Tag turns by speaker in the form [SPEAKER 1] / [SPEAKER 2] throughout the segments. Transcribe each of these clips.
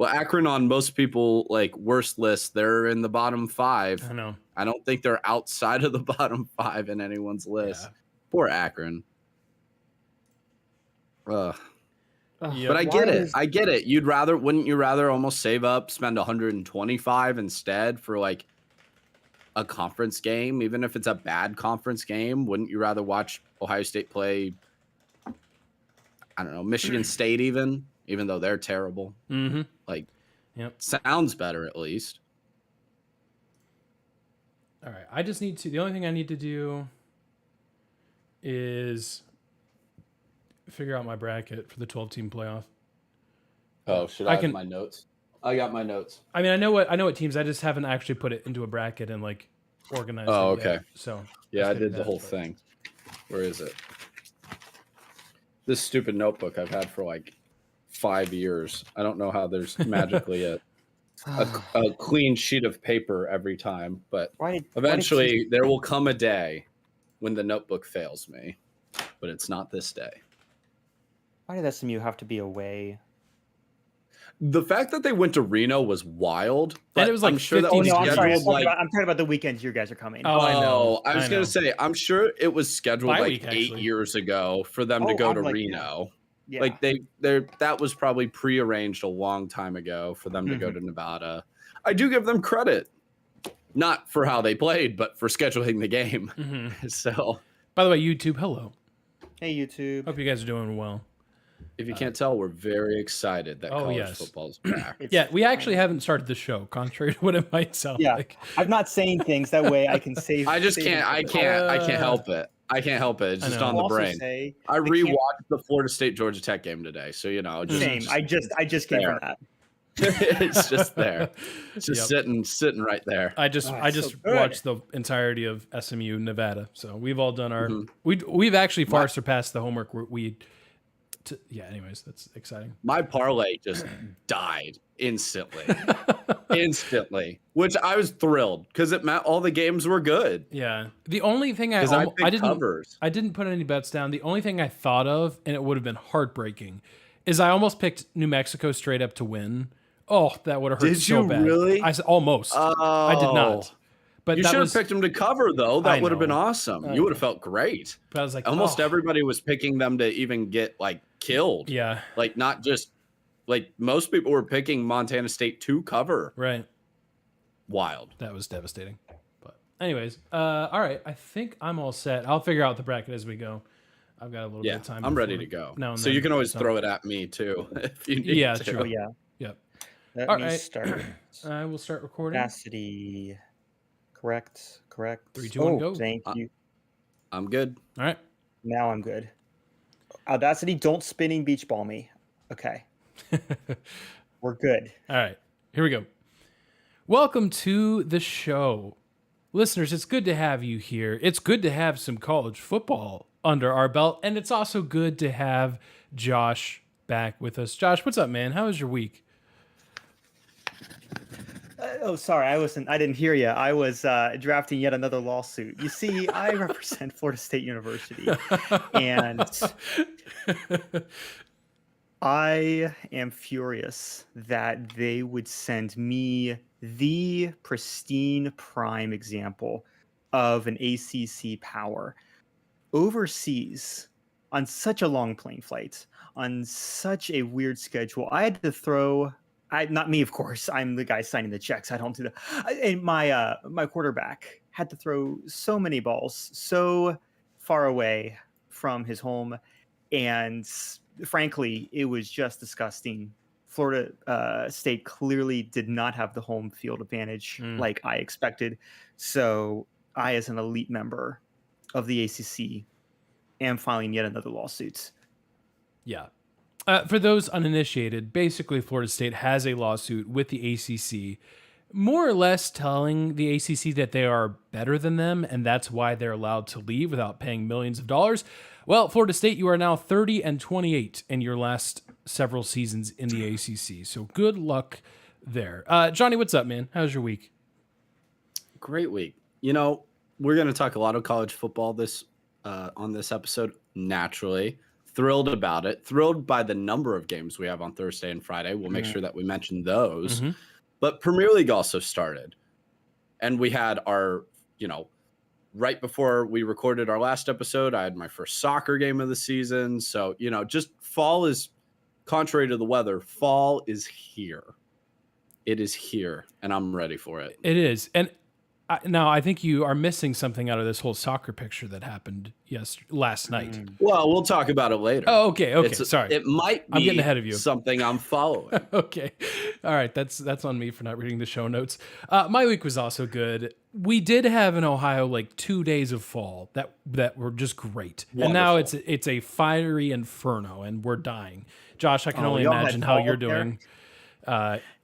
[SPEAKER 1] Well, Akron on most people like worst lists, they're in the bottom 5.
[SPEAKER 2] I know.
[SPEAKER 1] I don't think they're outside of the bottom 5 in anyone's list.
[SPEAKER 2] Yeah.
[SPEAKER 1] Poor Akron.
[SPEAKER 2] Yep.
[SPEAKER 1] But I get it. I get it. Wouldn't you rather almost save up, spend 125 instead for like a conference game, even if it's a bad conference game? Wouldn't you rather watch Ohio State play, I don't know, Michigan State even though they're terrible?
[SPEAKER 2] Mm-hmm.
[SPEAKER 1] Like,
[SPEAKER 2] yep.
[SPEAKER 1] Sounds better at least.
[SPEAKER 2] All right. The only thing I need to do is figure out my bracket for the 12-team playoff.
[SPEAKER 1] Oh, should I have my notes? I got my notes.
[SPEAKER 2] I mean, I know what teams. I just haven't actually put it into a bracket and like organized.
[SPEAKER 1] Oh,
[SPEAKER 2] it
[SPEAKER 1] okay.
[SPEAKER 2] Yet, so
[SPEAKER 1] yeah, I did the whole thing. Where is it? This stupid notebook I've had for like 5 years. I don't know how there's magically a clean sheet of paper every time, but eventually there will come a day when the notebook fails me, but it's not this day.
[SPEAKER 3] Why did SMU have to be away?
[SPEAKER 1] The fact that they went to Reno was wild, but
[SPEAKER 2] and it was like
[SPEAKER 1] I'm sure that
[SPEAKER 2] was
[SPEAKER 3] I'm sorry.
[SPEAKER 1] like,
[SPEAKER 3] I'm talking about the weekends you guys are coming.
[SPEAKER 2] Oh, I know.
[SPEAKER 1] I was going to say, I'm sure it was scheduled
[SPEAKER 2] Bi-week,
[SPEAKER 1] like 8 years ago for them to go to Reno.
[SPEAKER 3] Yeah.
[SPEAKER 1] Like that was probably prearranged a long time ago for them to go to Nevada. I do give them credit, not for how they played, but for scheduling the game.
[SPEAKER 2] Mm-hmm.
[SPEAKER 1] So,
[SPEAKER 2] by the way, YouTube, hello.
[SPEAKER 3] Hey, YouTube.
[SPEAKER 2] Hope you guys are doing well.
[SPEAKER 1] If you can't tell, we're very excited that college football's back.
[SPEAKER 2] Yeah, we actually haven't started the show, contrary to what it might sound like.
[SPEAKER 3] I'm not saying things that way. I can save.
[SPEAKER 1] I can't help it. I can't help it. It's just on the brain. I rewatched the Florida State Georgia Tech game today, so
[SPEAKER 3] same. I just came from that.
[SPEAKER 1] It's just there. It's just sitting right there.
[SPEAKER 2] I just watched the entirety of SMU Nevada. So we've all done our we've actually far surpassed the homework anyways, that's exciting.
[SPEAKER 1] My parlay just died instantly. Which I was thrilled because it meant all the games were good.
[SPEAKER 2] Yeah. The only thing I didn't put any bets down. The only thing I thought of, and it would have been heartbreaking, is I almost picked New Mexico straight up to win. Oh, that would have hurt so bad.
[SPEAKER 1] Did you really?
[SPEAKER 2] I said almost. I did not. But
[SPEAKER 1] you should have picked them to cover, though. That would have been awesome. You would have felt great.
[SPEAKER 2] But I was like,
[SPEAKER 1] almost everybody was picking them to even get like killed.
[SPEAKER 2] Yeah.
[SPEAKER 1] Like not just like most people were picking Montana State to cover.
[SPEAKER 2] Right.
[SPEAKER 1] Wild.
[SPEAKER 2] That was devastating. But anyways, all right. I think I'm all set. I'll figure out the bracket as we go. I've got a little bit of time.
[SPEAKER 1] I'm ready to go. So you can always throw it at me too if you need to.
[SPEAKER 2] True.
[SPEAKER 3] Yeah.
[SPEAKER 2] Yep.
[SPEAKER 3] Let me start.
[SPEAKER 2] I will start recording.
[SPEAKER 3] Audacity. Correct.
[SPEAKER 2] 3, 2, 1, go.
[SPEAKER 3] Thank you.
[SPEAKER 1] I'm good.
[SPEAKER 2] All right.
[SPEAKER 3] Now I'm good. Audacity, don't spinning beach ball me. Okay. We're good.
[SPEAKER 2] All right. Here we go. Welcome to the show. Listeners, it's good to have you here. It's good to have some college football under our belt, and it's also good to have Josh back with us. Josh, what's up, man? How was your week?
[SPEAKER 3] Sorry, I didn't hear you. I was drafting yet another lawsuit. You see, I represent Florida State University, and I am furious that they would send me the pristine prime example of an ACC power overseas on such a long plane flight, on such a weird schedule. I had to throw... not me, of course. I'm the guy signing the checks. I don't do that. And my quarterback had to throw so many balls so far away from his home, and frankly, it was just disgusting. Florida State clearly did not have the home field advantage like I expected. So I, as an elite member of the ACC, am filing yet another lawsuit.
[SPEAKER 2] Yeah. For those uninitiated, basically Florida State has a lawsuit with the ACC, more or less telling the ACC that they are better than them, and that's why they're allowed to leave without paying millions of dollars. Well, Florida State, you are now 30-28 in your last several seasons in the ACC, so good luck there. Johnny, what's up, man? How's your week?
[SPEAKER 1] Great week. You know, we're going to talk a lot of college football on this episode, naturally. Thrilled about it. Thrilled by the number of games we have on Thursday and Friday. We'll make sure that we mention those.
[SPEAKER 2] Mm-hmm.
[SPEAKER 1] But Premier League also started. And we had our, right before we recorded our last episode, I had my first soccer game of the season. So, just fall is, contrary to the weather, fall is here. It is here, and I'm ready for it.
[SPEAKER 2] It is. And now I think you are missing something out of this whole soccer picture that happened last night.
[SPEAKER 1] Well, we'll talk about it later.
[SPEAKER 2] Oh, okay. Sorry.
[SPEAKER 1] It might be
[SPEAKER 2] I'm getting ahead of you.
[SPEAKER 1] Something I'm following.
[SPEAKER 2] Okay. All right. That's on me for not reading the show notes. My week was also good. We did have in Ohio like 2 days of fall that were just great. Wonderful. And now it's a fiery inferno and we're dying. Josh, I can only imagine how you're doing.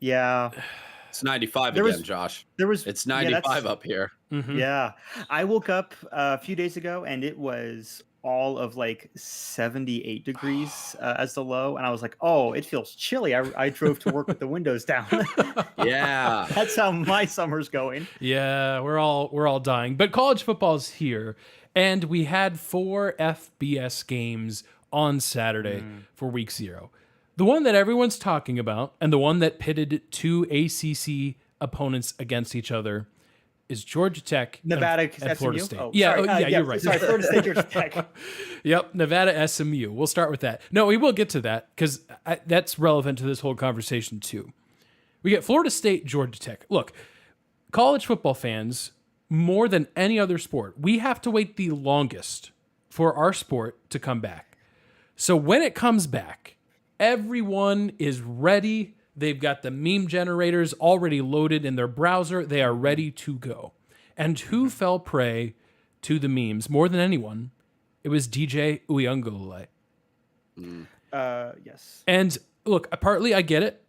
[SPEAKER 3] Yeah.
[SPEAKER 1] It's 95 again, Josh. It's 95 up here.
[SPEAKER 2] Mm-hmm.
[SPEAKER 3] Yeah. I woke up a few days ago and it was all of like 78 degrees as the low. And I was like, oh, it feels chilly. I drove to work with the windows down.
[SPEAKER 1] Yeah.
[SPEAKER 3] That's how my summer's going.
[SPEAKER 2] Yeah, we're all dying. But college football's here. And we had 4 FBS games on Saturday for week 0. The one that everyone's talking about and the one that pitted 2 ACC opponents against each other is Georgia Tech
[SPEAKER 3] Nevada
[SPEAKER 2] and Florida State.
[SPEAKER 3] Oh,
[SPEAKER 2] yeah,
[SPEAKER 3] sorry.
[SPEAKER 2] you're right.
[SPEAKER 3] Sorry, Florida State, Georgia Tech.
[SPEAKER 2] Yep, Nevada SMU. We'll start with that. No, we will get to that because that's relevant to this whole conversation too. We get Florida State, Georgia Tech. Look, college football fans, more than any other sport, we have to wait the longest for our sport to come back. So when it comes back, everyone is ready. They've got the meme generators already loaded in their browser. They are ready to go. And who fell prey to the memes more than anyone? It was DJ Uyunglele.
[SPEAKER 3] Yes.
[SPEAKER 2] And look, partly I get it.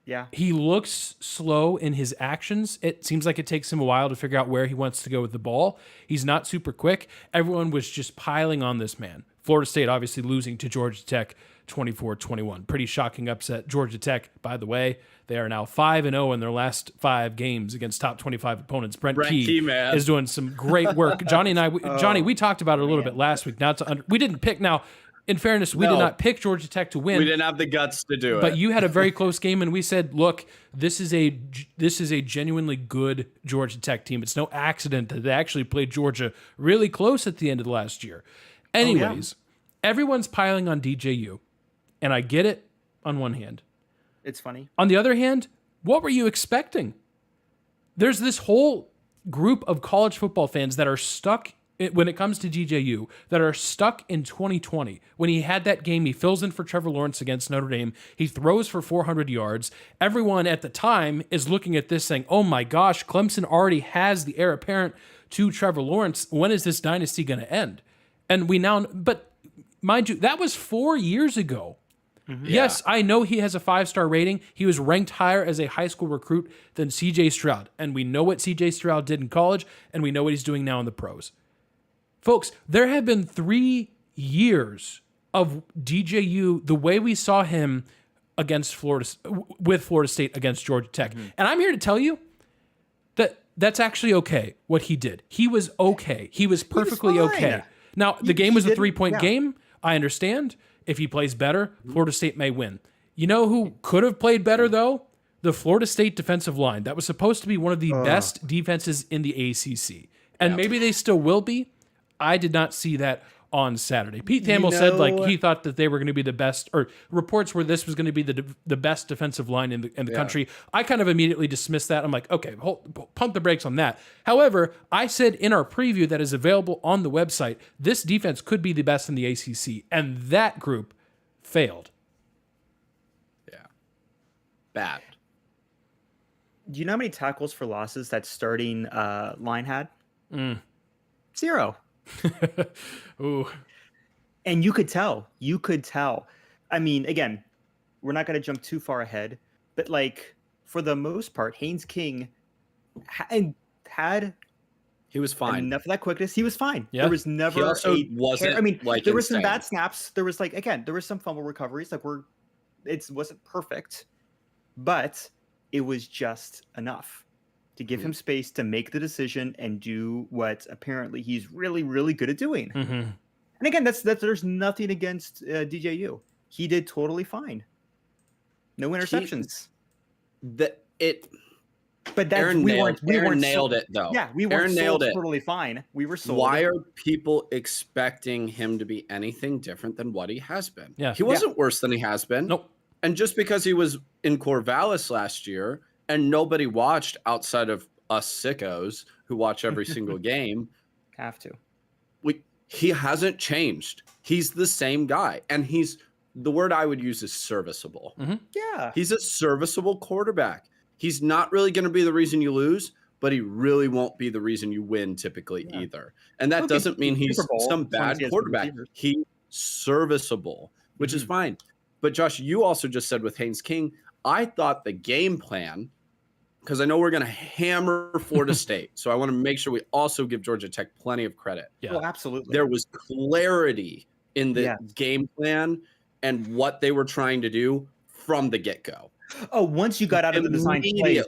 [SPEAKER 3] Yeah.
[SPEAKER 2] He looks slow in his actions. It seems like it takes him a while to figure out where he wants to go with the ball. He's not super quick. Everyone was just piling on this man. Florida State obviously losing to Georgia Tech 24-21. Pretty shocking upset. Georgia Tech, by the way, they are now 5-0 in their last 5 games against top 25 opponents. Brent Key
[SPEAKER 1] man,
[SPEAKER 2] is doing some great work. Johnny and I, Johnny, we talked about it a little bit last week. We didn't pick. Now, in fairness, we did not pick Georgia Tech to win.
[SPEAKER 1] We didn't have the guts to do it.
[SPEAKER 2] But you had a very close game, and we said, look, this is a genuinely good Georgia Tech team. It's no accident that they actually played Georgia really close at the end of the last year. Anyways, everyone's piling on DJU. And I get it on one hand.
[SPEAKER 3] It's funny.
[SPEAKER 2] On the other hand, what were you expecting? There's this whole group of college football fans that are stuck when it comes to DJU, that are stuck in 2020. When he had that game, he fills in for Trevor Lawrence against Notre Dame. He throws for 400 yards. Everyone at the time is looking at this saying, oh my gosh, Clemson already has the heir apparent to Trevor Lawrence. When is this dynasty going to end? And but mind you, that was 4 years ago. Mm-hmm. Yes, I know he has a 5-star rating. He was ranked higher as a high school recruit than CJ Stroud. And we know what CJ Stroud did in college, and we know what he's doing now in the pros. Folks, there have been 3 years of DJU the way we saw him with Florida State against Georgia Tech. Mm-hmm. And I'm here to tell you that that's actually okay, what he did. He was okay. He was perfectly okay. Now, the game was a 3-point game. I understand. If he plays better, Florida State may win. You know who could have played better, though? The Florida State defensive line. That was supposed to be one of the best defenses in the ACC. And maybe they still will be. I did not see that on Saturday. Pete Thamel said he thought that they were going to be the best, or reports where this was going to be the best defensive line in the country. I kind of immediately dismissed that. I'm like, okay, pump the brakes on that. However, I said in our preview that is available on the website, this defense could be the best in the ACC, and that group failed.
[SPEAKER 1] Yeah. Bad.
[SPEAKER 3] Do you know how many tackles for losses that starting line had? 0.
[SPEAKER 2] Ooh.
[SPEAKER 3] And you could tell. I mean, again, we're not going to jump too far ahead, but for the most part, Haynes King had
[SPEAKER 1] he was fine.
[SPEAKER 3] Enough of that quickness. He was fine.
[SPEAKER 2] Yeah.
[SPEAKER 3] There was never
[SPEAKER 1] wasn't.
[SPEAKER 3] I mean,
[SPEAKER 1] there
[SPEAKER 3] were some bad snaps. There was there was some fumble recoveries. It wasn't perfect, but it was just enough to give him space to make the decision and do what apparently he's really, really good at doing.
[SPEAKER 2] Mm-hmm.
[SPEAKER 3] And again, that's there's nothing against DJU. He did totally fine. No interceptions. But that's
[SPEAKER 1] Aaron
[SPEAKER 3] we weren't
[SPEAKER 1] nailed it though.
[SPEAKER 3] Yeah, we weren't sold totally fine. We were sold.
[SPEAKER 1] Why are people expecting him to be anything different than what he has been?
[SPEAKER 2] Yeah.
[SPEAKER 1] He wasn't worse than he has been.
[SPEAKER 2] Nope.
[SPEAKER 1] And just because he was in Corvallis last year and nobody watched outside of us sickos who watch every single game,
[SPEAKER 3] have to.
[SPEAKER 1] He hasn't changed. He's the same guy. And the word I would use is serviceable.
[SPEAKER 2] Mm-hmm.
[SPEAKER 3] Yeah.
[SPEAKER 1] He's a serviceable quarterback. He's not really going to be the reason you lose, but he really won't be the reason you win typically either. And that doesn't mean he's some bad quarterback. He's serviceable, which is fine. But Josh, you also just said with Haynes King, I thought the game plan, because I know we're going to hammer Florida State. So I want to make sure we also give Georgia Tech plenty of credit.
[SPEAKER 2] Yeah.
[SPEAKER 3] Oh, absolutely.
[SPEAKER 1] There was clarity in the game plan and what they were trying to do from the get-go.
[SPEAKER 3] Oh, once you got out of the design play,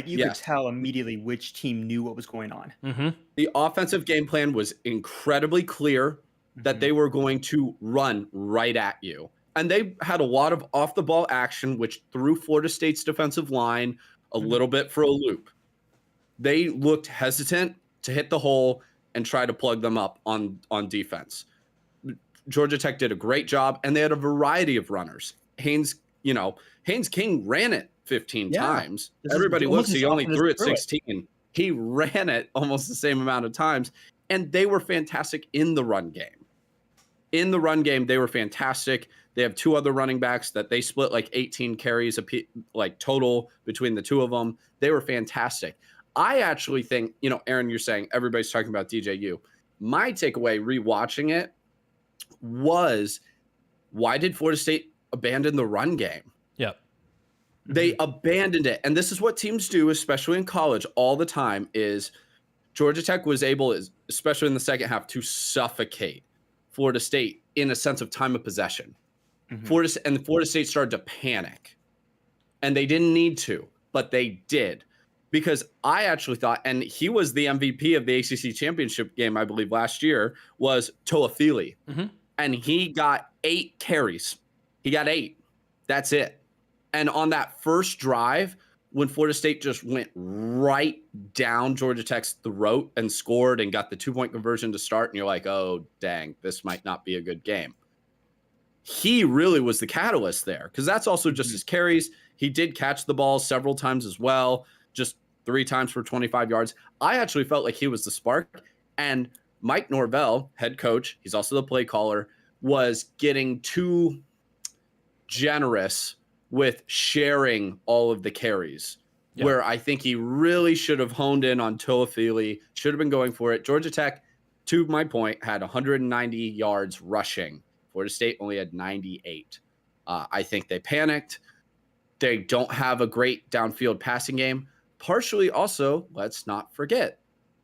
[SPEAKER 3] you could tell immediately which team knew what was going on.
[SPEAKER 2] Mm-hmm.
[SPEAKER 1] The offensive game plan was incredibly clear that they were going to run right at you. And they had a lot of off-the-ball action, which threw Florida State's defensive line a little bit for a loop. They looked hesitant to hit the hole and try to plug them up on defense. Georgia Tech did a great job, and they had a variety of runners. Haynes King ran it 15 times. Everybody looks, he only threw it 16. He ran it almost the same amount of times, and they were fantastic in the run game. In the run game, they were fantastic. They have two other running backs that they split like 18 carries total between the two of them. They were fantastic. I actually think, Aaron, you're saying everybody's talking about DJU. My takeaway rewatching it was, why did Florida State abandon the run game?
[SPEAKER 2] Yep.
[SPEAKER 1] They abandoned it. And this is what teams do, especially in college all the time, is Georgia Tech was able, especially in the second half, to suffocate Florida State in a sense of time of possession. Florida State started to panic. And they didn't need to, but they did. Because I actually thought, and he was the MVP of the ACC championship game, I believe, last year, was Toafili. And he got 8 carries. He got 8. That's it. And on that first drive, when Florida State just went right down Georgia Tech's throat and scored and got the 2-point conversion to start, and you're like, oh, dang, this might not be a good game. He really was the catalyst there, because that's also just his carries. He did catch the ball several times as well, just 3 times for 25 yards. I actually felt like he was the spark. And Mike Norvell, head coach, he's also the play caller, was getting too generous with sharing all of the carries, where I think he really should have honed in on Toafili, should have been going for it. Georgia Tech, to my point, had 190 yards rushing. Florida State only had 98. I think they panicked. They don't have a great downfield passing game. Partially also, let's not forget,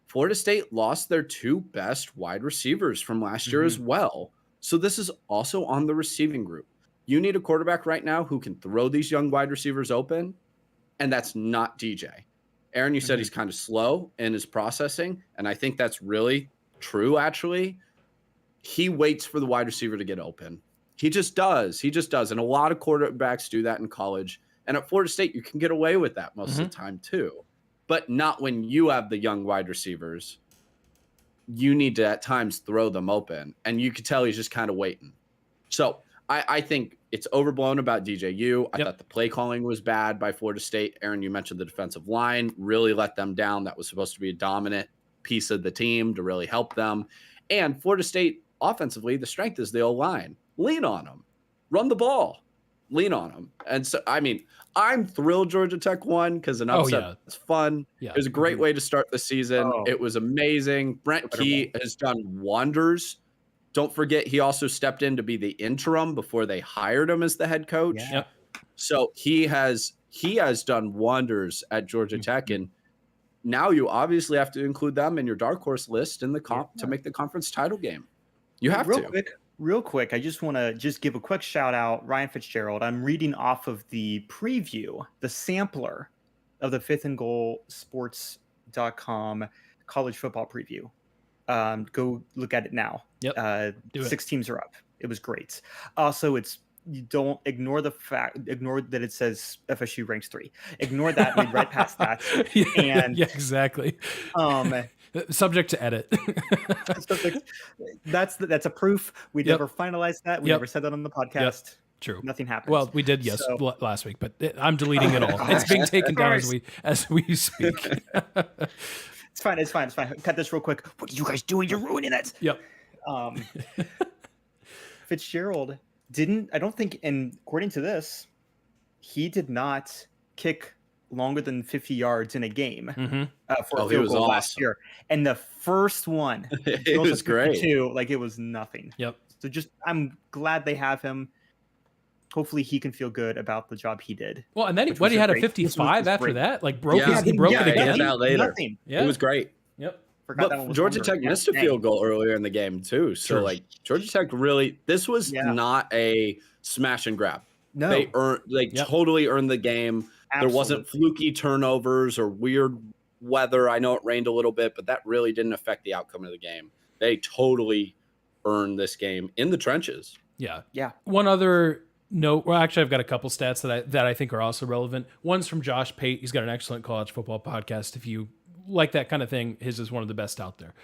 [SPEAKER 1] Florida State lost their 2 best wide receivers from last year as well. So this is also on the receiving group. You need a quarterback right now who can throw these young wide receivers open, and that's not DJ. Aaron, you said he's kind of slow in his processing, and I think that's really true, actually. He waits for the wide receiver to get open. He just does. And a lot of quarterbacks do that in college. And at Florida State, you can get away with that most of the time too. But not when you have the young wide receivers. You need to at times throw them open. And you could tell he's just kind of waiting. So I think it's overblown about DJU. I thought the play calling was bad by Florida State. Aaron, you mentioned the defensive line really let them down. That was supposed to be a dominant piece of the team to really help them. And Florida State, offensively, the strength is the O-line. Lean on them. Run the ball. Lean on them. And so, I mean, I'm thrilled Georgia Tech won because an upset is fun. It was a great way to start the season. It was amazing. Brent Key has done wonders. Don't forget, he also stepped in to be the interim before they hired him as the head coach. So he has done wonders at Georgia Tech. And now you obviously have to include them in your dark horse list in the to make the conference title game. You have
[SPEAKER 3] Real quick, I just want to give a quick shout out, Ryan Fitzgerald. I'm reading off of the preview, the sampler of the 5th and Goal Sports.com college football preview. Go look at it now.
[SPEAKER 2] Yep. Do it.
[SPEAKER 3] 6 teams are up. It was great. Also, you don't ignore that it says FSU ranks 3. Ignore that. Read right past that.
[SPEAKER 2] Yeah, exactly. Subject to edit.
[SPEAKER 3] That's a proof. We never finalized that. We never said that on the podcast.
[SPEAKER 2] Yep. True.
[SPEAKER 3] Nothing happened.
[SPEAKER 2] Well, we did last week, but I'm deleting it all. It's being taken down as we speak.
[SPEAKER 3] It's fine. Cut this real quick. What are you guys doing? You're ruining it.
[SPEAKER 2] Yep.
[SPEAKER 3] Fitzgerald didn't. I don't think. And according to this, he did not kick longer than 50 yards in a game for a field goal last year. And the first one,
[SPEAKER 1] it was great.
[SPEAKER 3] Like it was nothing.
[SPEAKER 2] Yep.
[SPEAKER 3] So I'm glad they have him. Hopefully he can feel good about the job he did.
[SPEAKER 2] Well, and then he had a 55 after that. Like he broke it again.
[SPEAKER 1] Nothing. Yeah. It was great.
[SPEAKER 2] Yep.
[SPEAKER 1] But Georgia Tech missed a field goal earlier in the game too. So Georgia Tech this was not a smash and grab.
[SPEAKER 3] No.
[SPEAKER 1] They totally earned the game. Absolutely. There wasn't fluky turnovers or weird weather. I know it rained a little bit, but that really didn't affect the outcome of the game. They totally earned this game in the trenches.
[SPEAKER 2] Yeah.
[SPEAKER 3] Yeah.
[SPEAKER 2] One other note. Well, actually, I've got a couple stats that I think are also relevant. One's from Josh Pate. He's got an excellent college football podcast. If you like that kind of thing, his is one of the best out there.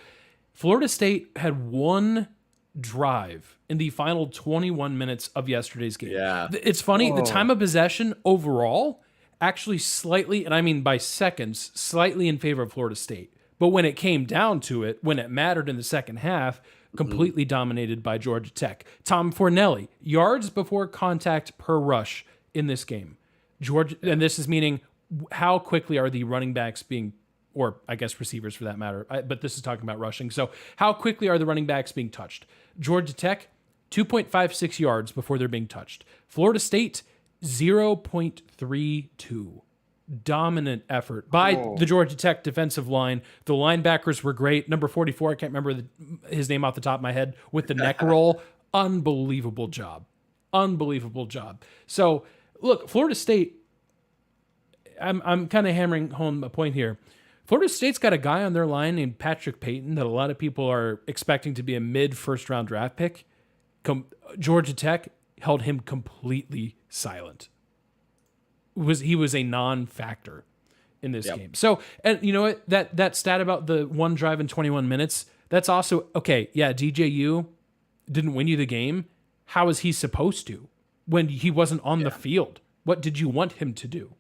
[SPEAKER 2] Florida State had one drive in the final 21 minutes of yesterday's game.
[SPEAKER 1] Yeah.
[SPEAKER 2] It's funny. The time of possession overall actually slightly, and I mean by seconds, slightly in favor of Florida State. But when it came down to it, when it mattered in the second half, completely dominated by Georgia Tech. Tom Fornelli, yards before contact per rush in this game. And this is meaning how quickly are the running backs being, or I guess receivers for that matter, but this is talking about rushing. So how quickly are the running backs being touched? Georgia Tech, 2.56 yards before they're being touched. Florida State, 0.32. Dominant effort by the Georgia Tech defensive line. The linebackers were great. Number 44, I can't remember his name off the top of my head, with the neck roll. Unbelievable job. So, look, Florida State, I'm kind of hammering home a point here. Florida State's got a guy on their line named Patrick Payton that a lot of people are expecting to be a mid-first-round draft pick. Georgia Tech held him completely silent. He was a non-factor in this game. So, and you know what? That stat about the one drive in 21 minutes, that's also, okay, yeah, DJU didn't win you the game. How is he supposed to when he wasn't on the field? What did you want him to do?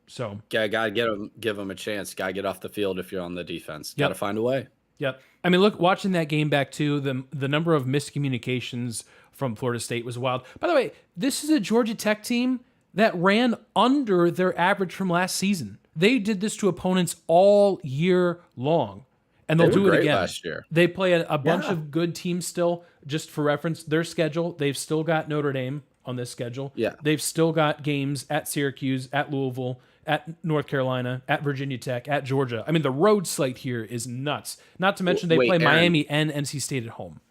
[SPEAKER 2] So,
[SPEAKER 1] gotta give him a chance. Gotta get off the field if you're on the defense. Gotta find a way.
[SPEAKER 2] Yep. I mean, look, watching that game back too, the number of miscommunications from Florida State was wild. By the way, this is a Georgia Tech team that ran under their average from last season. They did this to opponents all year long, and they'll do it again.
[SPEAKER 1] Last year.
[SPEAKER 2] They play a bunch of good teams still. Just for reference, their schedule, they've still got Notre Dame on this schedule.
[SPEAKER 1] Yeah.
[SPEAKER 2] They've still got games at Syracuse, at Louisville, at North Carolina, at Virginia Tech, at Georgia. I mean, the road slate here is nuts. Not to mention they play Aaron, Miami and NC State at home.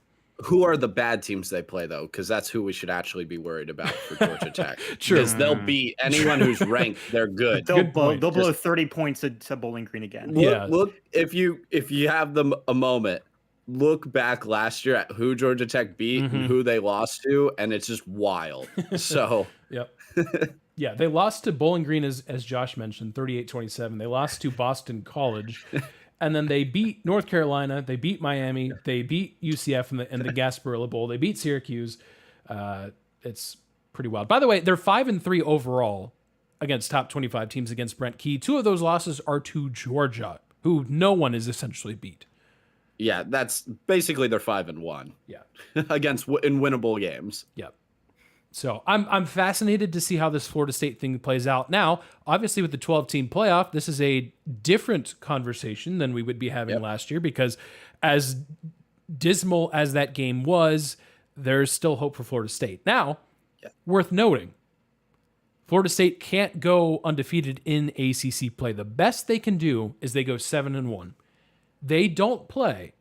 [SPEAKER 1] Who are the bad teams they play, though? Because that's who we should actually be worried about for Georgia Tech.
[SPEAKER 2] True.
[SPEAKER 1] Because they'll beat anyone who's ranked. They're good.
[SPEAKER 3] They'll blow 30 points to Bowling Green again.
[SPEAKER 1] Look, if you have them a moment, look back last year at who Georgia Tech beat and who they lost to, and it's just wild. So,
[SPEAKER 2] yep. Yeah, they lost to Bowling Green, as Josh mentioned, 38-27. They lost to Boston College. And then they beat North Carolina, they beat Miami, they beat UCF in the Gasparilla Bowl, they beat Syracuse. It's pretty wild. By the way, they're 5-3 overall against top 25 teams against Brent Key. 2 of those losses are to Georgia, who no one is essentially beat.
[SPEAKER 1] Yeah, that's basically they're 5-1.
[SPEAKER 2] Yeah,
[SPEAKER 1] against in winnable games.
[SPEAKER 2] Yep. So I'm fascinated to see how this Florida State thing plays out. Now, obviously, with the 12-team playoff, this is a different conversation than we would be having last year, because as dismal as that game was, there's still hope for Florida State. Now, worth noting, Florida State can't go undefeated in ACC play. The best they can do is they go 7-1. They don't play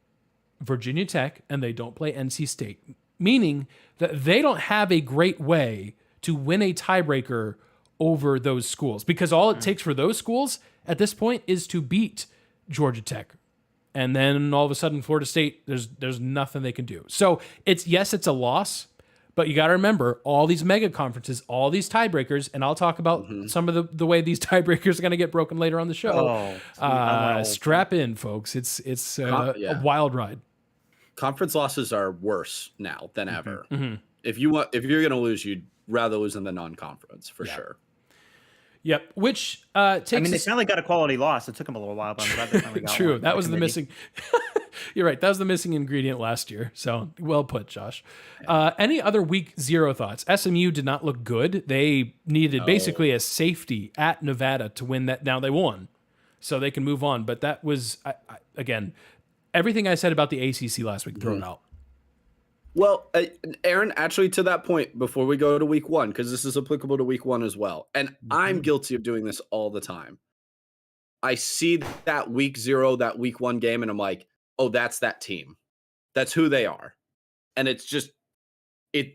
[SPEAKER 2] Virginia Tech and they don't play NC State, meaning that they don't have a great way to win a tiebreaker over those schools, because all it takes for those schools at this point is to beat Georgia Tech And then all of a sudden, Florida State, there's nothing they can do. So it's a loss, but you got to remember all these mega conferences, all these tiebreakers, and I'll talk about some of the way these tiebreakers are going to get broken later on the show. Strap in, folks. It's a wild ride.
[SPEAKER 1] Conference losses are worse now than ever. If you're going to lose, you'd rather lose in the non-conference for sure.
[SPEAKER 2] Yep. Which takes.
[SPEAKER 3] I mean, they finally got a quality loss. It took them a little while, but I'm glad they finally got
[SPEAKER 2] True.
[SPEAKER 3] one.
[SPEAKER 2] That was the missing. You're right. That was the missing ingredient last year. So well put, Josh. Any other week 0 thoughts? SMU did not look good. They needed basically a safety at Nevada to win that. Now they won, so they can move on. But that was again everything I said about the ACC last week. Throw it out.
[SPEAKER 1] Well, Aaron, actually, to that point, before we go to week 1, because this is applicable to week 1 as well, and I'm guilty of doing this all the time. I see that week 0, that week 1 game, and I'm like, oh, that's that team. That's who they are. And it's just,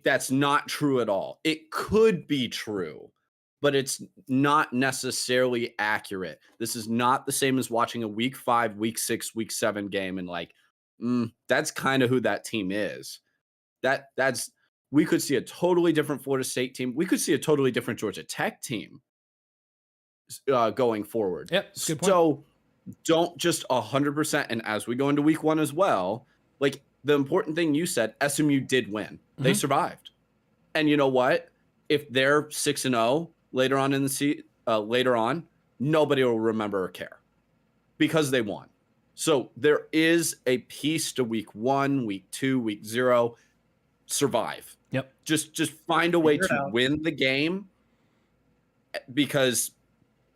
[SPEAKER 1] that's not true at all. It could be true, but it's not necessarily accurate. This is not the same as watching a week 5, week 6, week 7 game and like, that's kind of who that team is. We could see a totally different Florida State team. We could see a totally different Georgia Tech team going forward.
[SPEAKER 2] Yep, good point.
[SPEAKER 1] So don't just 100%. And as we go into week 1 as well, like the important thing you said, SMU did win. They survived. And you know what? If they're 6-0 later on in the later on, nobody will remember or care because they won. So there is a piece to week 1, week 2, week 0. Survive.
[SPEAKER 2] Yep.
[SPEAKER 1] Just find a way to win the game because,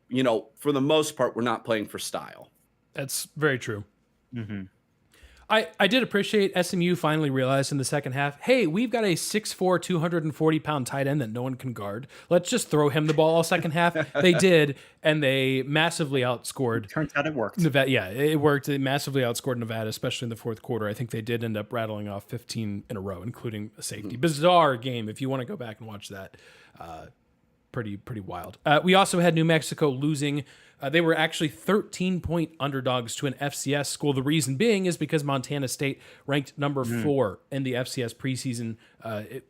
[SPEAKER 1] for the most part, we're not playing for style.
[SPEAKER 2] That's very true. I did appreciate SMU finally realized in the second half, hey, we've got a 6'4", 240-pound tight end that no one can guard. Let's just throw him the ball all second half. They did, and they massively outscored.
[SPEAKER 3] Turns out it worked.
[SPEAKER 2] Nevada, yeah, it worked. They massively outscored Nevada, especially in the fourth quarter. I think they did end up rattling off 15 in a row, including a safety. Bizarre game. If you want to go back and watch that, pretty wild. We also had New Mexico losing. They were actually 13-point underdogs to an FCS school. The reason being is because Montana State ranked number 4 in the FCS preseason.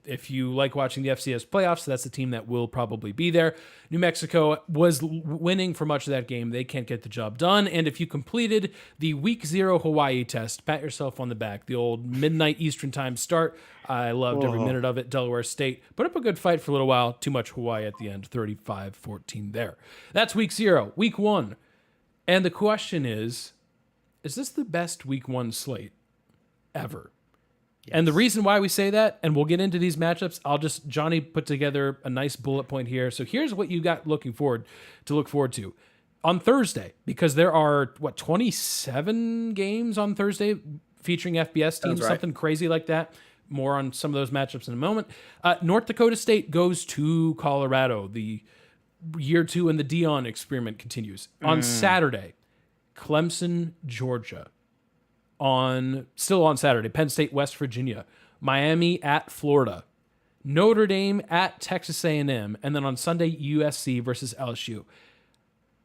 [SPEAKER 2] If you like watching the FCS playoffs, that's the team that will probably be there. New Mexico was winning for much of that game. They can't get the job done. And if you completed the week 0 Hawaii test, pat yourself on the back. The old midnight Eastern time start. I loved every minute of it. Delaware State put up a good fight for a little while. Too much Hawaii at the end. 35-14 there. That's week 0. Week 1. And the question is this the best week 1 slate ever? Yes. And the reason why we say that, and we'll get into these matchups, Johnny put together a nice bullet point here. So here's what you got to look forward to. On Thursday, because there are, 27 games on Thursday featuring FBS teams, something crazy like that. More on some of those matchups in a moment. North Dakota State goes to Colorado. The year 2 in the Dion experiment continues. On Saturday, Clemson, Georgia. Still on Saturday, Penn State, West Virginia. Miami at Florida. Notre Dame at Texas A&M. And then on Sunday, USC versus LSU.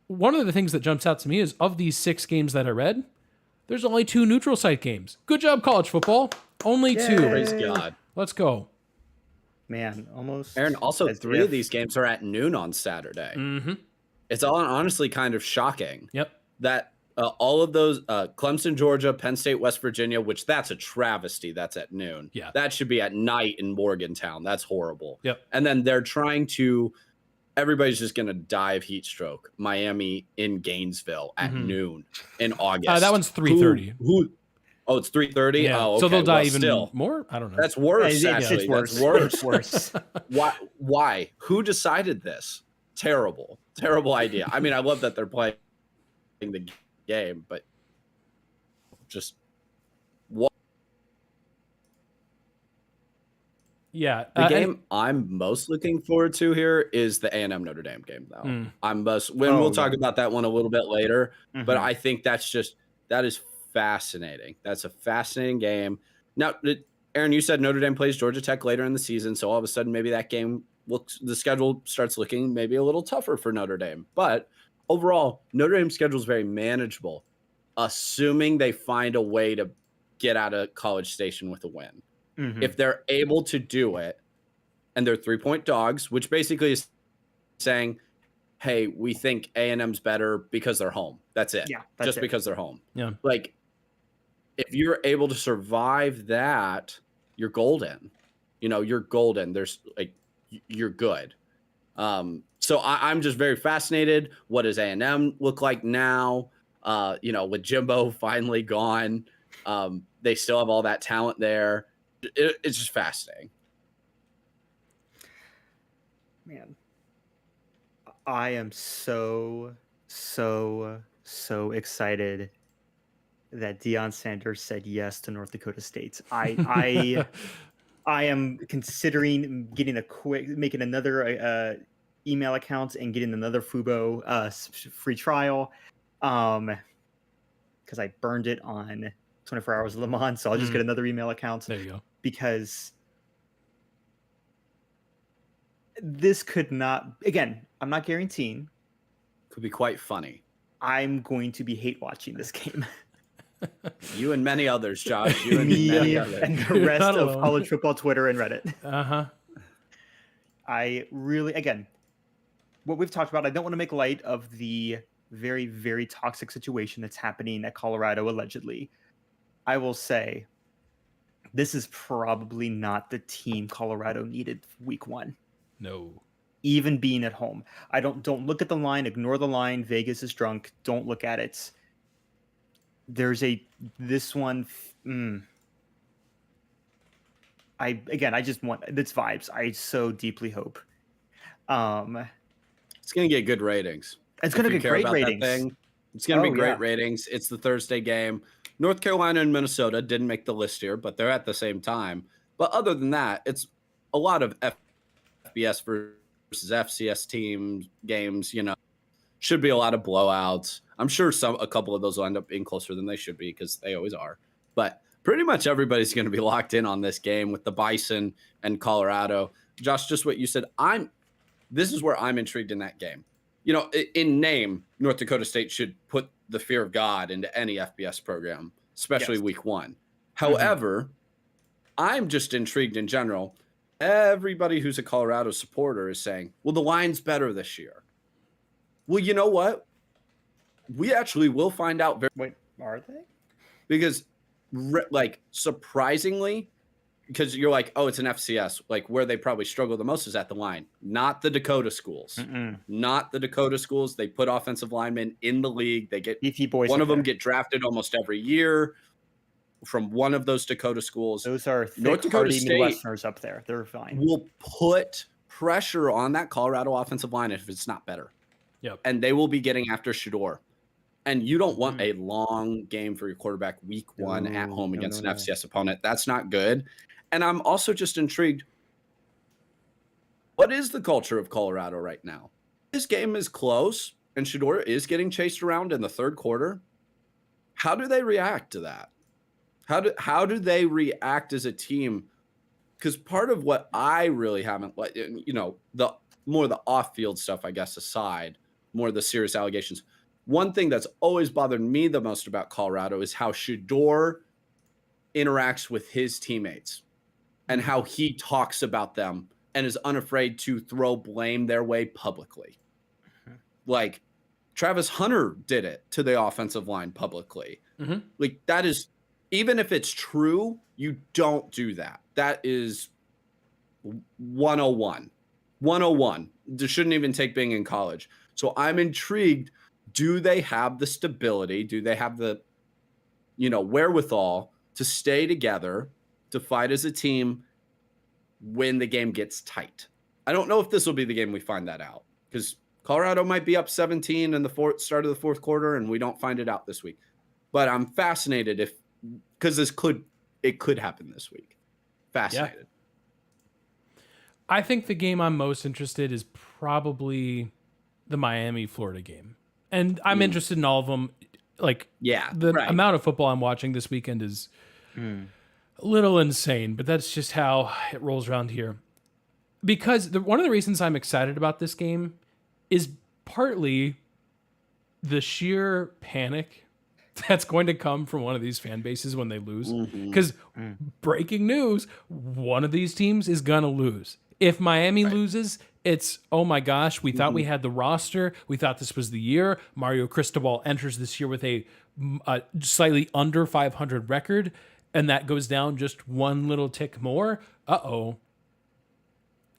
[SPEAKER 2] One of the things that jumps out to me is of these 6 games that I read, there's only 2 neutral site games. Good job, college football. Only 2.
[SPEAKER 1] Praise God.
[SPEAKER 2] Let's go.
[SPEAKER 3] Man, almost.
[SPEAKER 1] Aaron, also 3 of these games are at noon on Saturday. It's all honestly kind of shocking.
[SPEAKER 2] Yep.
[SPEAKER 1] That all of those, Clemson, Georgia, Penn State, West Virginia, which that's a travesty. That's at noon.
[SPEAKER 2] Yeah.
[SPEAKER 1] That should be at night in Morgantown. That's horrible.
[SPEAKER 2] Yep.
[SPEAKER 1] And then they're trying to, everybody's just going to die of heat stroke. Miami in Gainesville at noon in August.
[SPEAKER 2] That one's 3:30.
[SPEAKER 1] Oh, it's 3:30?
[SPEAKER 2] Yeah.
[SPEAKER 1] Oh, okay.
[SPEAKER 2] So they'll die even
[SPEAKER 1] still,
[SPEAKER 2] more? I don't know.
[SPEAKER 1] That's worse,
[SPEAKER 3] It's worse.
[SPEAKER 1] That's worse. Why? Who decided this? Terrible idea. I mean, I love that they're playing the game, but just what?
[SPEAKER 2] Yeah.
[SPEAKER 1] The game I'm most looking forward to here is the A&M Notre Dame game, though. We'll talk about that one a little bit later, but I think that is fascinating. That's a fascinating game. Now, Aaron, you said Notre Dame plays Georgia Tech later in the season, so all of a sudden maybe that game the schedule starts looking maybe a little tougher for Notre Dame. But overall, Notre Dame's schedule is very manageable. assuming they find a way to get out of College Station with a win.
[SPEAKER 3] Mhm.
[SPEAKER 1] If they're able to do it, and they're 3-point dogs, which basically is saying, hey, we think A&M's better because they're home. That's it.
[SPEAKER 3] Yeah, that's
[SPEAKER 1] just
[SPEAKER 3] it.
[SPEAKER 1] because they're home.
[SPEAKER 2] Yeah.
[SPEAKER 1] Like, if you're able to survive that, you're golden. You're golden. There's like, you're good. So I'm just very fascinated. What does A&M look like now? With Jimbo finally gone, they still have all that talent there. It's just fascinating.
[SPEAKER 3] Man, I am so excited that Deion Sanders said yes to North Dakota State. I am considering making another email account and getting another Fubo free trial, because I burned it on 24 Hours of Le Mans. So I'll just get another email account.
[SPEAKER 2] There you go.
[SPEAKER 3] Because this could not, again, I'm not guaranteeing.
[SPEAKER 1] Could be quite funny.
[SPEAKER 3] I'm going to be hate watching this game.
[SPEAKER 1] You and many others, Josh. You and
[SPEAKER 3] Me
[SPEAKER 1] many others.
[SPEAKER 3] and the
[SPEAKER 2] You're
[SPEAKER 3] rest
[SPEAKER 2] not
[SPEAKER 3] of
[SPEAKER 2] alone.
[SPEAKER 3] college football Twitter and Reddit.
[SPEAKER 2] Uh-huh.
[SPEAKER 3] I really, again, what we've talked about, I don't want to make light of the very, very toxic situation that's happening at Colorado, allegedly. I will say, this is probably not the team Colorado needed week 1.
[SPEAKER 2] No.
[SPEAKER 3] Even being at home. Don't look at the line, ignore the line. Vegas is drunk. Don't look at it. This one. I just want it's vibes. I so deeply hope.
[SPEAKER 1] It's gonna get good ratings.
[SPEAKER 3] It's gonna get great ratings.
[SPEAKER 1] It's gonna be great
[SPEAKER 3] yeah.
[SPEAKER 1] ratings. It's the Thursday game. North Carolina and Minnesota didn't make the list here, but they're at the same time. But other than that, it's a lot of FBS versus FCS team games. Should be a lot of blowouts. I'm sure a couple of those will end up being closer than they should be because they always are. But pretty much everybody's going to be locked in on this game with the Bison and Colorado. Josh, just what you said. This is where I'm intrigued in that game. In name, North Dakota State should put the fear of God into any FBS program, especially week 1. However, I'm just intrigued in general. Everybody who's a Colorado supporter is saying, well, the line's better this year. Well, you know what? We actually will find out
[SPEAKER 3] Wait, are they?
[SPEAKER 1] because surprisingly, because you're like, oh, it's an FCS, like where they probably struggle the most is at the line, not the Dakota schools. Not the Dakota schools. They put offensive linemen in the league. They get
[SPEAKER 3] Beefy boys.
[SPEAKER 1] one of them get drafted almost every year from one of those Dakota schools.
[SPEAKER 3] Those are
[SPEAKER 1] North Dakota State
[SPEAKER 3] Midwesterners up there. They're fine.
[SPEAKER 1] Will put pressure on that Colorado offensive line if it's not better.
[SPEAKER 2] Yep.
[SPEAKER 1] And they will be getting after Shador. And you don't want a long game for your quarterback week 1 at home against an FCS opponent. That's not good. And I'm also just intrigued. What is the culture of Colorado right now? This game is close, and Shador is getting chased around in the third quarter. How do they react to that? How do they react as a team? Because part of what I really haven't, the off-field stuff, I guess, aside, more of the serious allegations. One thing that's always bothered me the most about Colorado is how Shador interacts with his teammates and how he talks about them and is unafraid to throw blame their way publicly. Like Travis Hunter did it to the offensive line publicly. Like that is, even if it's true, you don't do that. That is 101. 101. This shouldn't even take being in college. So I'm intrigued. Do they have the stability? Do they have the, wherewithal to stay together, to fight as a team when the game gets tight? I don't know if this will be the game we find that out, because Colorado might be up 17 in the start of the fourth quarter, and we don't find it out this week. But I'm fascinated because it could happen this week. Fascinated.
[SPEAKER 2] Yeah. I think the game I'm most interested is probably the Miami-Florida game. And I'm interested in all of them. The amount of football I'm watching this weekend is a little insane, but that's just how it rolls around here. Because one of the reasons I'm excited about this game is partly the sheer panic that's going to come from one of these fan bases when they lose.
[SPEAKER 1] Mhm.
[SPEAKER 2] Because breaking news, one of these teams is going to lose. If Miami loses, it's, oh my gosh, we thought we had the roster. We thought this was the year. Mario Cristobal enters this year with a slightly under 500 record, and that goes down just one little tick more. Uh-oh.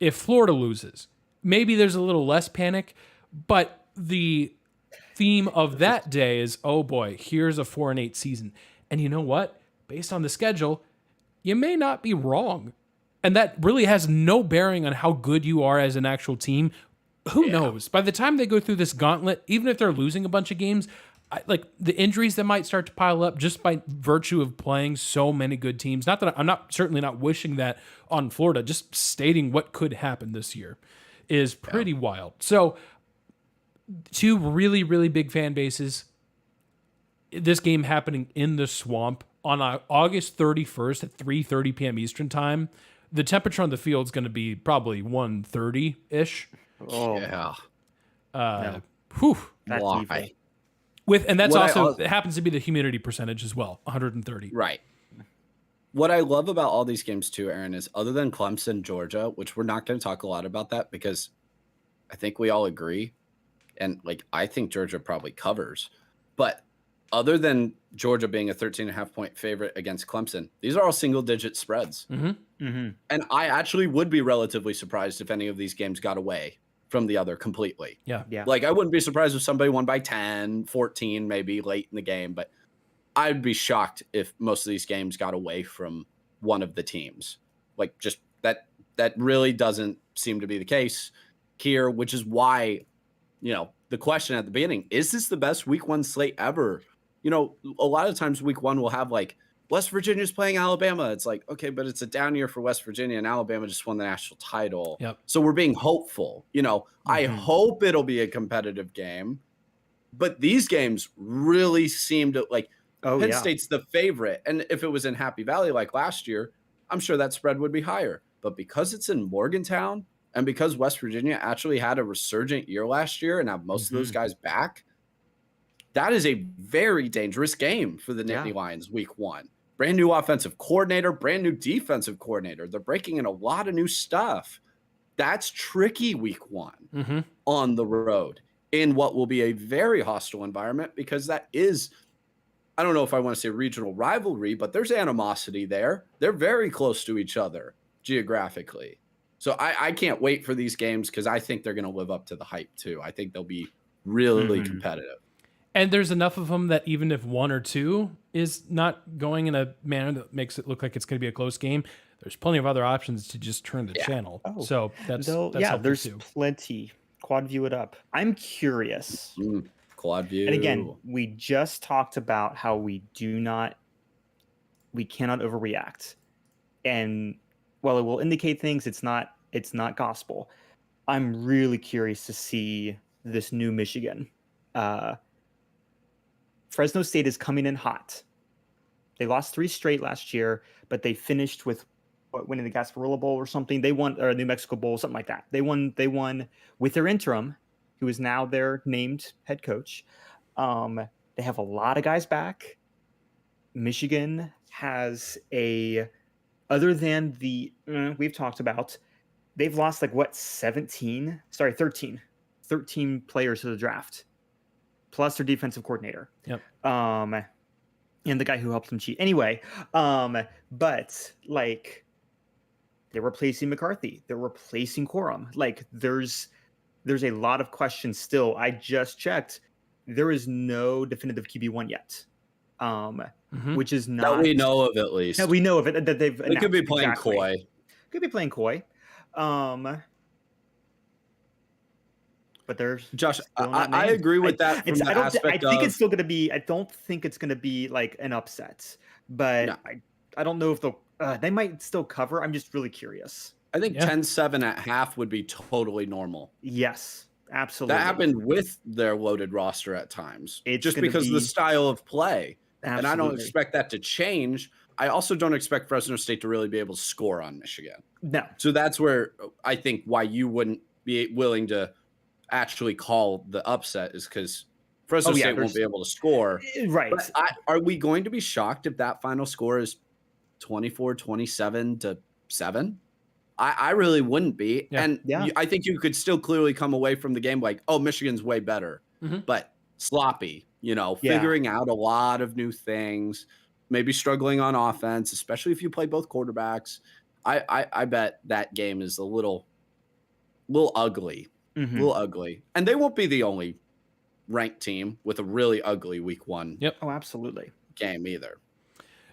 [SPEAKER 2] If Florida loses, maybe there's a little less panic, but the theme of that day is, oh boy, here's a 4-8 season. And you know what? Based on the schedule, you may not be wrong. And that really has no bearing on how good you are as an actual team. Who knows? By the time they go through this gauntlet, even if they're losing a bunch of games, like the injuries that might start to pile up just by virtue of playing so many good teams. Not that I'm certainly not wishing that on Florida, just stating what could happen this year is pretty wild. So, two really, really big fan bases. This game happening in the Swamp on August 31st at 3:30 p.m. Eastern time. The temperature on the field is going to be probably 130-ish.
[SPEAKER 3] Oh,
[SPEAKER 1] Yeah.
[SPEAKER 2] Whew.
[SPEAKER 3] that's
[SPEAKER 1] Why?
[SPEAKER 3] evil.
[SPEAKER 2] And that's
[SPEAKER 1] What
[SPEAKER 2] also, it happens to be the humidity percentage as well, 130.
[SPEAKER 1] Right. What I love about all these games too, Aaron, is other than Clemson, Georgia, which we're not going to talk a lot about that because I think we all agree. And like, I think Georgia probably covers. But other than Georgia being a 13.5-point favorite against Clemson, these are all single-digit spreads. And I actually would be relatively surprised if any of these games got away from the other completely.
[SPEAKER 2] Yeah.
[SPEAKER 1] Like, I wouldn't be surprised if somebody won by 10, 14, maybe late in the game. But I'd be shocked if most of these games got away from one of the teams. Like, just that really doesn't seem to be the case here, which is why, the question at the beginning, is this the best week 1 slate ever? A lot of times week 1 will have like West Virginia's playing Alabama. It's like, okay, but it's a down year for West Virginia and Alabama just won the national title.
[SPEAKER 2] Yep.
[SPEAKER 1] So we're being hopeful. I hope it'll be a competitive game, but these games really seem to like Penn State's the favorite. And if it was in Happy Valley like last year, I'm sure that spread would be higher. But because it's in Morgantown and because West Virginia actually had a resurgent year last year and have most of those guys back, that is a very dangerous game for the Nittany Lions week 1. Brand new offensive coordinator, brand new defensive coordinator. They're breaking in a lot of new stuff. That's tricky week 1 on the road in what will be a very hostile environment because that is, I don't know if I want to say regional rivalry, but there's animosity there. They're very close to each other geographically. So I can't wait for these games because I think they're going to live up to the hype too. I think they'll be really competitive.
[SPEAKER 2] And there's enough of them that even if 1 or 2 is not going in a manner that makes it look like it's going to be a close game, there's plenty of other options to just turn the channel. So that's
[SPEAKER 3] there's
[SPEAKER 2] too.
[SPEAKER 3] plenty. Quad view it up. I'm curious.
[SPEAKER 1] Quad view.
[SPEAKER 3] And again, we just talked about how we cannot overreact. And while it will indicate things, it's not gospel. I'm really curious to see this new Michigan. Fresno State is coming in hot. They lost 3 straight last year, but they finished with winning the Gasparilla Bowl or something. They won, or New Mexico Bowl, something like that. They won with their interim, who is now their named head coach. They have a lot of guys back. Michigan has other than we've talked about, they've lost 13 players to the draft, plus their defensive coordinator.
[SPEAKER 2] Yep.
[SPEAKER 3] And the guy who helped them cheat. Anyway, but they're replacing McCarthy. They're replacing Corum. There's a lot of questions still. I just checked. There is no definitive QB1 yet. Which is not
[SPEAKER 1] that we know of, at least.
[SPEAKER 3] That we know of it, that they've
[SPEAKER 1] They could be playing coy.
[SPEAKER 3] Could be playing coy. But there's
[SPEAKER 1] Josh, I agree with that from the aspect
[SPEAKER 3] I think it's still going to be. I don't think it's going to be an upset, but no. I don't know if they might still cover. I'm just really curious.
[SPEAKER 1] I think 10-7 at half would be totally normal.
[SPEAKER 3] Yes, absolutely.
[SPEAKER 1] That happened with their loaded roster at times, just because of the style of play. Absolutely. And I don't expect that to change. I also don't expect Fresno State to really be able to score on Michigan.
[SPEAKER 3] No.
[SPEAKER 1] So that's where I think why you wouldn't be willing to actually call the upset is because Fresno
[SPEAKER 3] Oh, yeah,
[SPEAKER 1] State won't be able to score.
[SPEAKER 3] Right.
[SPEAKER 1] But are we going to be shocked if that final score is 24-27-7? I really wouldn't be.
[SPEAKER 2] Yeah.
[SPEAKER 1] And
[SPEAKER 3] Yeah.
[SPEAKER 1] I think you could still clearly come away from the game like, oh, Michigan's way better. But sloppy, figuring out a lot of new things, maybe struggling on offense, especially if you play both quarterbacks. I bet that game is a little ugly.
[SPEAKER 3] Mhm.
[SPEAKER 1] Little ugly. And they won't be the only ranked team with a really ugly week 1
[SPEAKER 3] Oh, absolutely.
[SPEAKER 1] game either.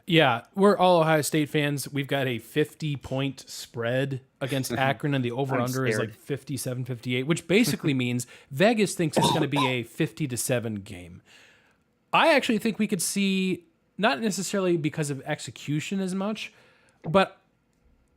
[SPEAKER 2] Yeah, we're all Ohio State fans. We've got a 50-point spread against Akron, and the over-under is like 57, 58, which basically means Vegas thinks it's going to be a 50-7 game. I actually think we could see, not necessarily because of execution as much, but,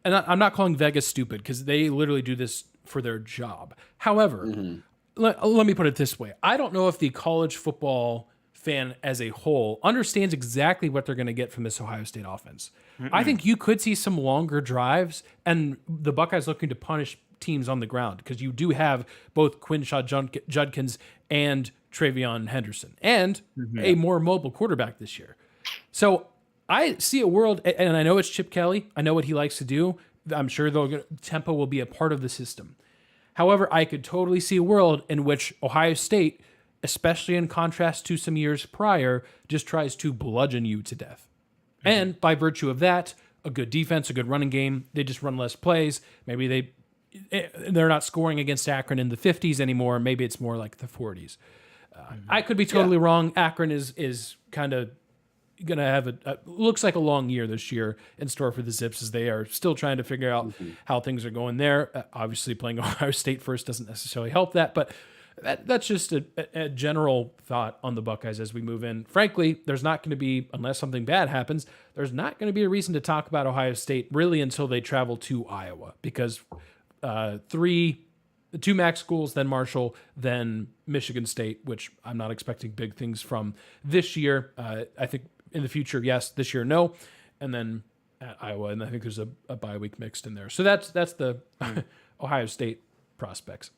[SPEAKER 2] and I'm not calling Vegas stupid because they literally do this for their job. However, let me put it this way. I don't know if the college football fan as a whole understands exactly what they're going to get from this Ohio State offense. I think you could see some longer drives and the Buckeyes looking to punish teams on the ground because you do have both Quinshaw Judkins and Travion Henderson and a more mobile quarterback this year. So I see a world, and I know it's Chip Kelly. I know what he likes to do. I'm sure tempo will be a part of the system. However, I could totally see a world in which Ohio State, especially in contrast to some years prior, just tries to bludgeon you to death. And by virtue of that, a good defense, a good running game, they just run less plays. Maybe they're not scoring against Akron in the 50s anymore. Maybe it's more like the 40s. I could be totally wrong. Akron is kind of going to have looks like a long year this year in store for the Zips as they are still trying to figure out how things are going there. Obviously, playing Ohio State first doesn't necessarily help that, but that's just a general thought on the Buckeyes as we move in. Frankly, there's not going to be, unless something bad happens, there's not going to be a reason to talk about Ohio State really until they travel to Iowa because the 2 MAC schools, then Marshall, then Michigan State, which I'm not expecting big things from this year. I think in the future, yes. This year, no. And then at Iowa, and I think there's a bye week mixed in there. So that's the Ohio State prospects.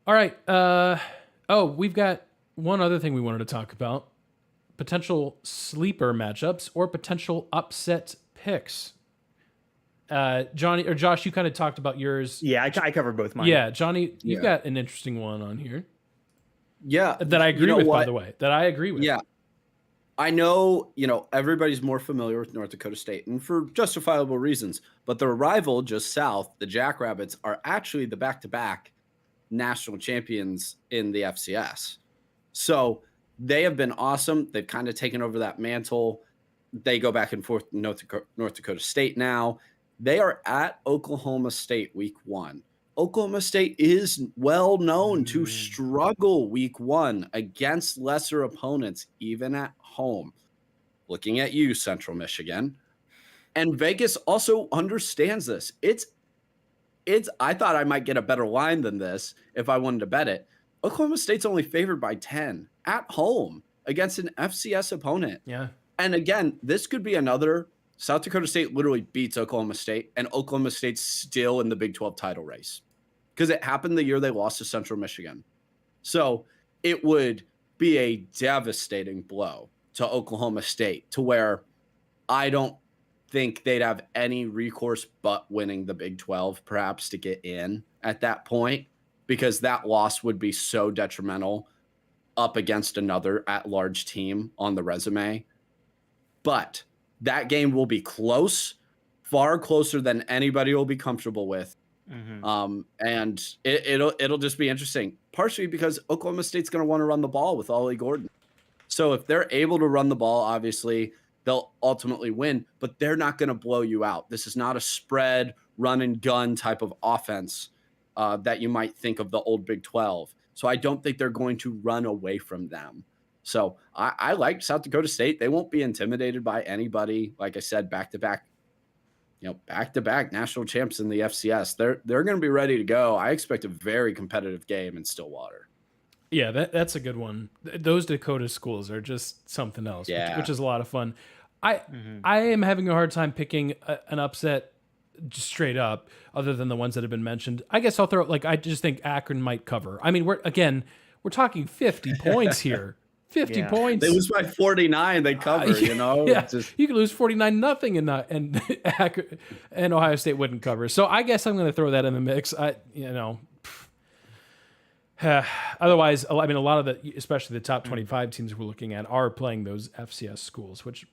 [SPEAKER 2] All right. We've got one other thing we wanted to talk about. Potential sleeper matchups or potential upset picks. Johnny or Josh, you kind of talked about yours.
[SPEAKER 3] Yeah, I covered both mine.
[SPEAKER 2] Yeah, Johnny, you've got an interesting one on here.
[SPEAKER 1] Yeah.
[SPEAKER 2] That I agree with, by the way. That I agree with.
[SPEAKER 1] Yeah. I know, everybody's more familiar with North Dakota State, and for justifiable reasons. But their rival just south, the Jackrabbits, are actually the back-to-back national champions in the FCS. So they have been awesome. They've kind of taken over that mantle. They go back and forth in North Dakota State now. They are at Oklahoma State week 1. Oklahoma State is well known to struggle week 1 against lesser opponents, even at home. Looking at you, Central Michigan. And Vegas also understands this. I thought I might get a better line than this if I wanted to bet it. Oklahoma State's only favored by 10 at home against an FCS opponent.
[SPEAKER 2] Yeah.
[SPEAKER 1] And again, this could be another. South Dakota State literally beats Oklahoma State, and Oklahoma State's still in the Big 12 title race because it happened the year they lost to Central Michigan. So it would be a devastating blow to Oklahoma State to where I don't think they'd have any recourse but winning the Big 12 perhaps to get in at that point, because that loss would be so detrimental up against another at-large team on the resume. But that game will be close, far closer than anybody will be comfortable with. And it'll just be interesting, partially because Oklahoma State's going to want to run the ball with Ollie Gordon. So if they're able to run the ball, obviously they'll ultimately win, but they're not going to blow you out. This is not a spread, run and gun type of offense that you might think of the old Big 12. So I don't think they're going to run away from them. So I like South Dakota State. They won't be intimidated by anybody. Like I said, back-to-back national champs in the FCS. They're going to be ready to go. I expect a very competitive game in Stillwater.
[SPEAKER 2] Yeah, that's a good one. Those Dakota schools are just something else, which is a lot of fun. I am having a hard time picking an upset just straight up, other than the ones that have been mentioned. I guess I'll throw, like, I just think Akron might cover. I mean, we're talking 50 points here. 50 points.
[SPEAKER 1] They lose by 49. They cover, you know?
[SPEAKER 2] Yeah.
[SPEAKER 1] Just...
[SPEAKER 2] You could lose 49-0 and and Ohio State wouldn't cover. So I guess I'm going to throw that in the mix. Otherwise, I mean, a lot of the, especially the top 25 teams we're looking at are playing those FCS schools, which,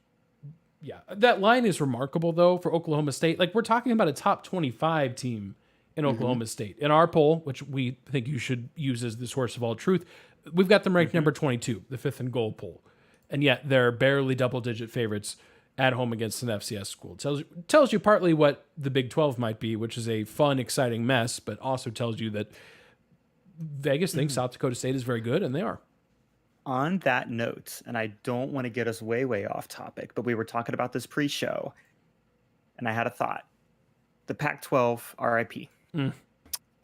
[SPEAKER 2] yeah, that line is remarkable though for Oklahoma State. Like, we're talking about a top 25 team in Oklahoma State. In our poll, which we think you should use as the source of all truth, we've got them ranked number 22, the 5th and goal poll. And yet they're barely double-digit favorites at home against an FCS school. Tells you partly what the Big 12 might be, which is a fun, exciting mess, but also tells you that Vegas thinks South Dakota State is very good, and they are.
[SPEAKER 3] On that note, and I don't want to get us way off topic, but we were talking about this pre-show, and I had a thought. The Pac-12 RIP.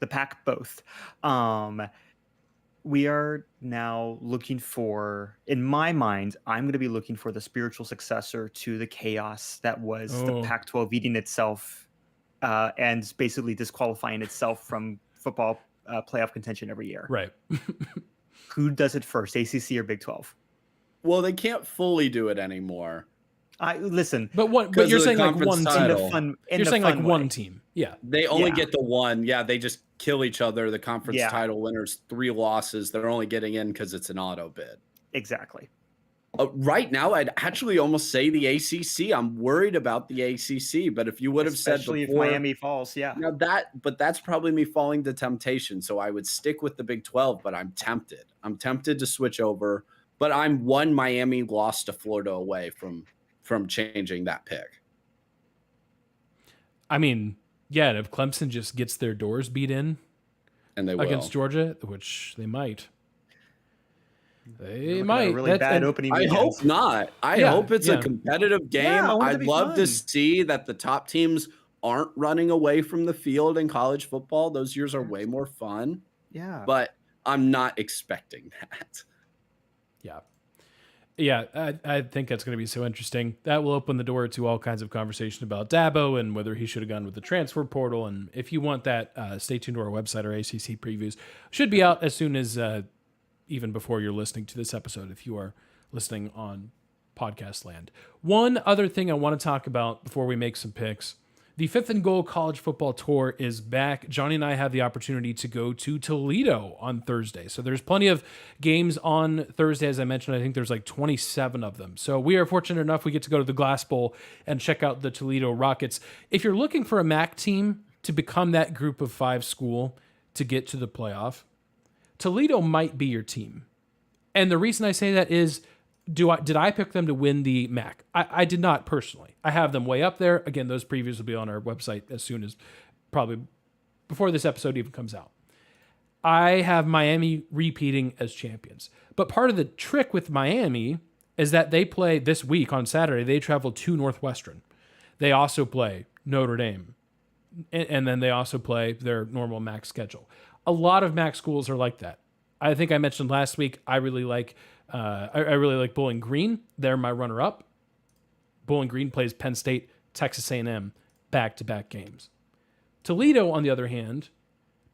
[SPEAKER 3] The Pac both. We are now looking for, in my mind, I'm going to be looking for the spiritual successor to the chaos that was the Pac-12 eating itself and basically disqualifying itself from football playoff contention every year.
[SPEAKER 2] Right.
[SPEAKER 3] Who does it first, ACC or Big 12?
[SPEAKER 1] Well, they can't fully do it anymore.
[SPEAKER 3] Listen,
[SPEAKER 2] but you're saying like one team. You're saying like one team. Yeah.
[SPEAKER 1] They only get the one. Yeah, they just kill each other. The conference title winners, 3 losses. They're only getting in because it's an auto bid.
[SPEAKER 3] Exactly.
[SPEAKER 1] Right now, I'd actually almost say the ACC. I'm worried about the ACC, but if you would have said before,
[SPEAKER 3] especially if Miami falls,
[SPEAKER 1] but that's probably me falling to temptation. So I would stick with the Big 12, but I'm tempted. I'm tempted to switch over, but I'm one Miami loss to Florida away from changing that pick.
[SPEAKER 2] I mean, yeah, if Clemson just gets their doors beat in
[SPEAKER 1] and they will
[SPEAKER 2] against Georgia, which they might. They
[SPEAKER 3] might. A really bad opening
[SPEAKER 1] weekend. I hope not. I hope it's a competitive game.
[SPEAKER 3] Yeah,
[SPEAKER 1] I'd love to see that the top teams aren't running away from the field in college football. Those years are way more fun.
[SPEAKER 3] Yeah.
[SPEAKER 1] But I'm not expecting that.
[SPEAKER 2] Yeah. Yeah, I think that's going to be so interesting. That will open the door to all kinds of conversation about Dabo and whether he should have gone with the transfer portal. And if you want that, stay tuned to our website. Our ACC previews should be out as soon as even before you're listening to this episode, if you are listening on podcast land. One other thing I want to talk about before we make some picks. The 5th and Goal College Football Tour is back. Johnny and I have the opportunity to go to Toledo on Thursday. So there's plenty of games on Thursday. As I mentioned, I think there's like 27 of them. So we are fortunate enough we get to go to the Glass Bowl and check out the Toledo Rockets. If you're looking for a MAC team to become that group of 5 school to get to the playoff, Toledo might be your team. And the reason I say that is, did I pick them to win the MAC? I did not personally. I have them way up there. Again, those previews will be on our website as soon as, probably before this episode even comes out. I have Miami repeating as champions. But part of the trick with Miami is that they play this week on Saturday. They travel to Northwestern. They also play Notre Dame. And then they also play their normal MAC schedule. A lot of MAC schools are like that. I think I mentioned last week, I really like Bowling Green. They're my runner-up. Bowling Green plays Penn State, Texas A&M, back-to-back games. Toledo, on the other hand,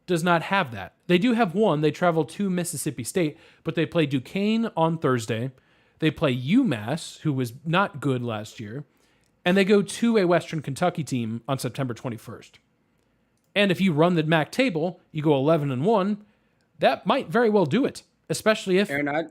[SPEAKER 2] does not have that. They do have one. They travel to Mississippi State, but they play Duquesne on Thursday. They play UMass, who was not good last year, and they go to a Western Kentucky team on September 21st. And if you run the MAC table, you go 11-1, that might very well do it, especially if...
[SPEAKER 1] Aaron,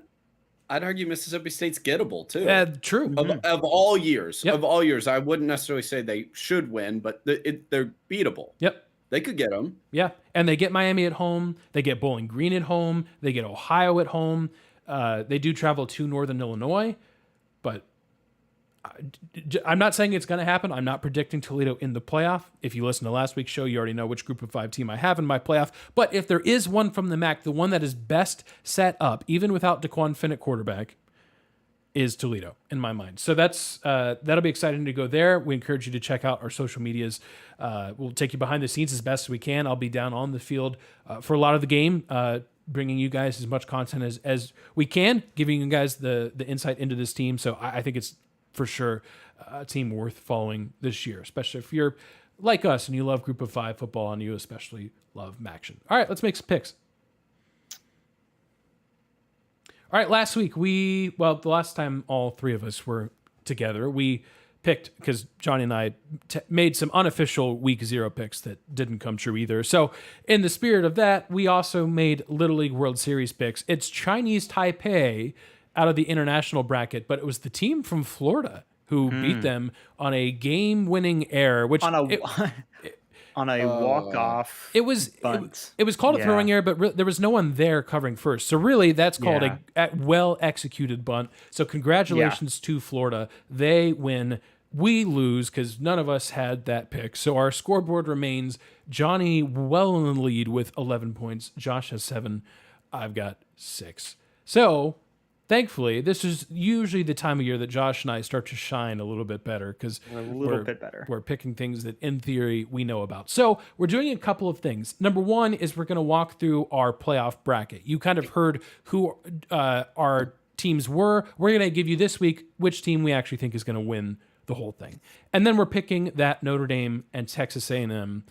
[SPEAKER 1] I'd argue Mississippi State's gettable, too.
[SPEAKER 2] True.
[SPEAKER 1] Of all years. Yep. Of all years, I wouldn't necessarily say they should win, but they're beatable.
[SPEAKER 2] Yep.
[SPEAKER 1] They could get them.
[SPEAKER 2] Yeah, and they get Miami at home. They get Bowling Green at home. They get Ohio at home. They do travel to Northern Illinois, but I'm not saying it's going to happen. I'm not predicting Toledo in the playoff. If you listen to last week's show, you already know which group of 5 team I have in my playoff. But if there is one from the MAC, the one that is best set up, even without DeQuan Finn at quarterback, is Toledo in my mind. So that'll be exciting to go there. We encourage you to check out our social medias. We'll take you behind the scenes as best as we can. I'll be down on the field for a lot of the game, bringing you guys as much content as we can, giving you guys the insight into this team. So I think it's for sure a team worth following this year, especially if you're like us and you love Group of 5 football and you especially love Maction. All right, let's make some picks. All right, last week the last time all three of us were together, we picked, because Johnny and I made some unofficial week 0 picks that didn't come true either. So in the spirit of that, we also made Little League World Series picks. It's Chinese Taipei out of the international bracket, but it was the team from Florida who beat them on a game-winning error, which
[SPEAKER 3] on a walk-off.
[SPEAKER 2] it was
[SPEAKER 3] bunt.
[SPEAKER 2] It was called a throwing error, but there was no one there covering first. So really, that's called a well-executed bunt. So congratulations to Florida. They win. We lose because none of us had that pick. So our scoreboard remains Johnny well in the lead with 11 points. Josh has 7. I've got 6. So thankfully, this is usually the time of year that Josh and I start to shine a little bit better because we're picking things that in theory we know about. So we're doing a couple of things. Number one is we're going to walk through our playoff bracket. You kind of heard who our teams were. We're going to give you this week which team we actually think is going to win the whole thing. And then we're picking that Notre Dame and Texas A&M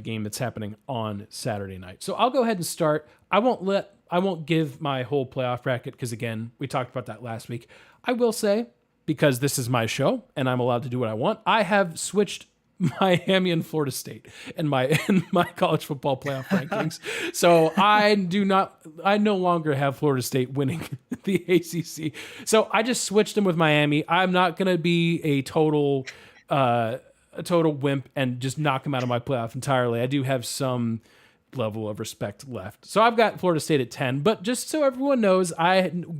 [SPEAKER 2] game that's happening on Saturday night. So I'll go ahead and start. I won't give my whole playoff bracket because, again, we talked about that last week. I will say, because this is my show and I'm allowed to do what I want, I have switched Miami and Florida State in my college football playoff rankings. So I no longer have Florida State winning the ACC. So I just switched them with Miami. I'm not going to be a total wimp and just knock them out of my playoff entirely. I do have some level of respect left. So I've got Florida State at 10, but just so everyone knows,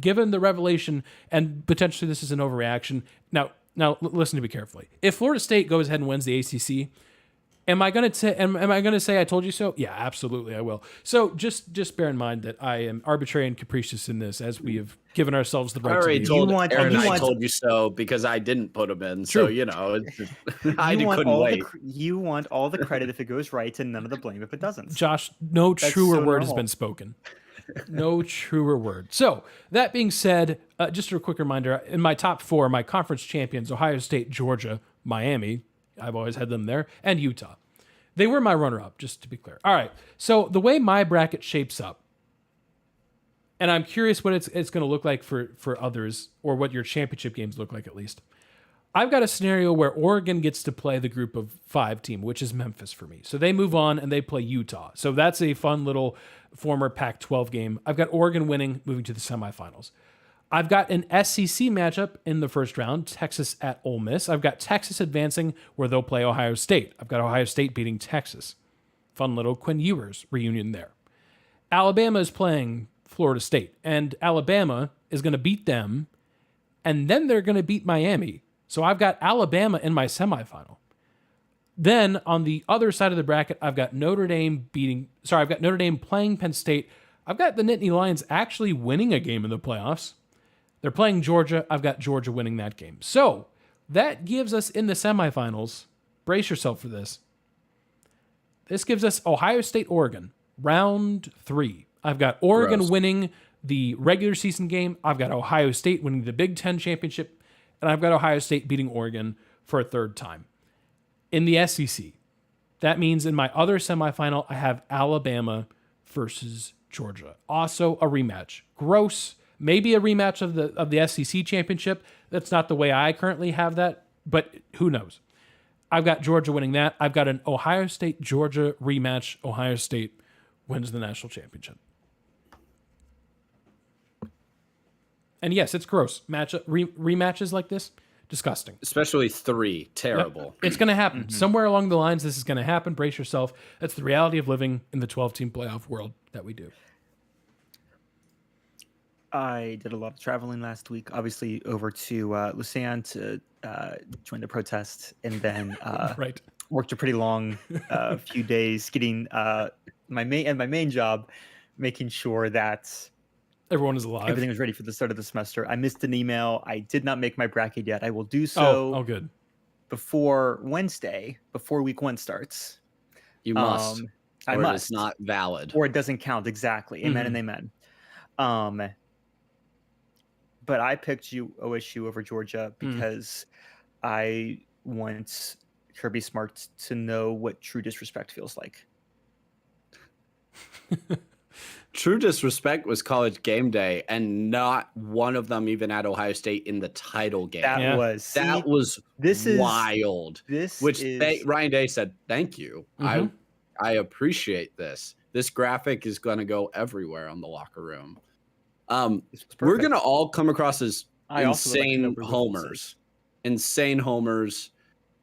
[SPEAKER 2] given the revelation, and potentially this is an overreaction. Now listen to me carefully. If Florida State goes ahead and wins the ACC, am I going to say I told you so? Yeah, absolutely I will. So just bear in mind that I am arbitrary and capricious in this, as we have given ourselves the right
[SPEAKER 1] I already
[SPEAKER 2] to
[SPEAKER 1] told Aaron I told you so because I didn't put them in.
[SPEAKER 2] True.
[SPEAKER 1] So, I couldn't wait.
[SPEAKER 3] You want all the credit if it goes right and none of the blame if it doesn't.
[SPEAKER 2] Josh, no truer word has been spoken. No truer word. So that being said, just a quick reminder, in my top 4, my conference champions, Ohio State, Georgia, Miami, I've always had them there, and Utah. They were my runner-up, just to be clear. All right, so the way my bracket shapes up, and I'm curious what it's going to look like for others, or what your championship games look like at least. I've got a scenario where Oregon gets to play the group of 5 team, which is Memphis for me. So they move on and they play Utah. So that's a fun little former Pac-12 game. I've got Oregon winning, moving to the semifinals. I've got an SEC matchup in the first round, Texas at Ole Miss. I've got Texas advancing where they'll play Ohio State. I've got Ohio State beating Texas. Fun little Quinn Ewers reunion there. Alabama is playing Florida State, and Alabama is going to beat them, and then they're going to beat Miami. So I've got Alabama in my semifinal. Then on the other side of the bracket, I've got Notre Dame playing Penn State. I've got the Nittany Lions actually winning a game in the playoffs. They're playing Georgia. I've got Georgia winning that game. So that gives us in the semifinals, brace yourself for this. This gives us Ohio State, Oregon, round 3. I've got Oregon winning the regular season game. I've got Ohio State winning the Big Ten championship. And I've got Ohio State beating Oregon for a third time. In the SEC, that means in my other semifinal, I have Alabama versus Georgia. Also a rematch. Gross. Maybe a rematch of the SEC championship. That's not the way I currently have that, but who knows? I've got Georgia winning that. I've got an Ohio State-Georgia rematch. Ohio State wins the national championship. And yes, it's gross. Rematches like this, disgusting.
[SPEAKER 1] Especially 3, terrible.
[SPEAKER 2] Yep. It's going to happen. Mm-hmm. Somewhere along the lines, this is going to happen. Brace yourself. That's the reality of living in the 12-team playoff world that we do.
[SPEAKER 3] I did a lot of traveling last week, obviously over to Lausanne to join the protest, and then
[SPEAKER 2] right.
[SPEAKER 3] Worked a pretty long few days getting my main job, making sure that
[SPEAKER 2] everyone is alive.
[SPEAKER 3] Everything was ready for the start of the semester. I missed an email. I did not make my bracket yet. I will do so.
[SPEAKER 2] Oh, good.
[SPEAKER 3] Before Wednesday, before week 1 starts.
[SPEAKER 1] You must.
[SPEAKER 3] I
[SPEAKER 1] or
[SPEAKER 3] must.
[SPEAKER 1] It's not valid.
[SPEAKER 3] Or it doesn't count. Exactly. Amen and amen. But I picked OSU over Georgia because I want Kirby Smart to know what true disrespect feels like.
[SPEAKER 1] True disrespect was College Game Day, and not one of them even at Ohio State in the title game.
[SPEAKER 3] That was
[SPEAKER 1] wild. Ryan Day said, "Thank you.
[SPEAKER 2] Mm-hmm.
[SPEAKER 1] I appreciate this. This graphic is going to go everywhere on the locker room." We're going to all come across as insane homers. Insane homers.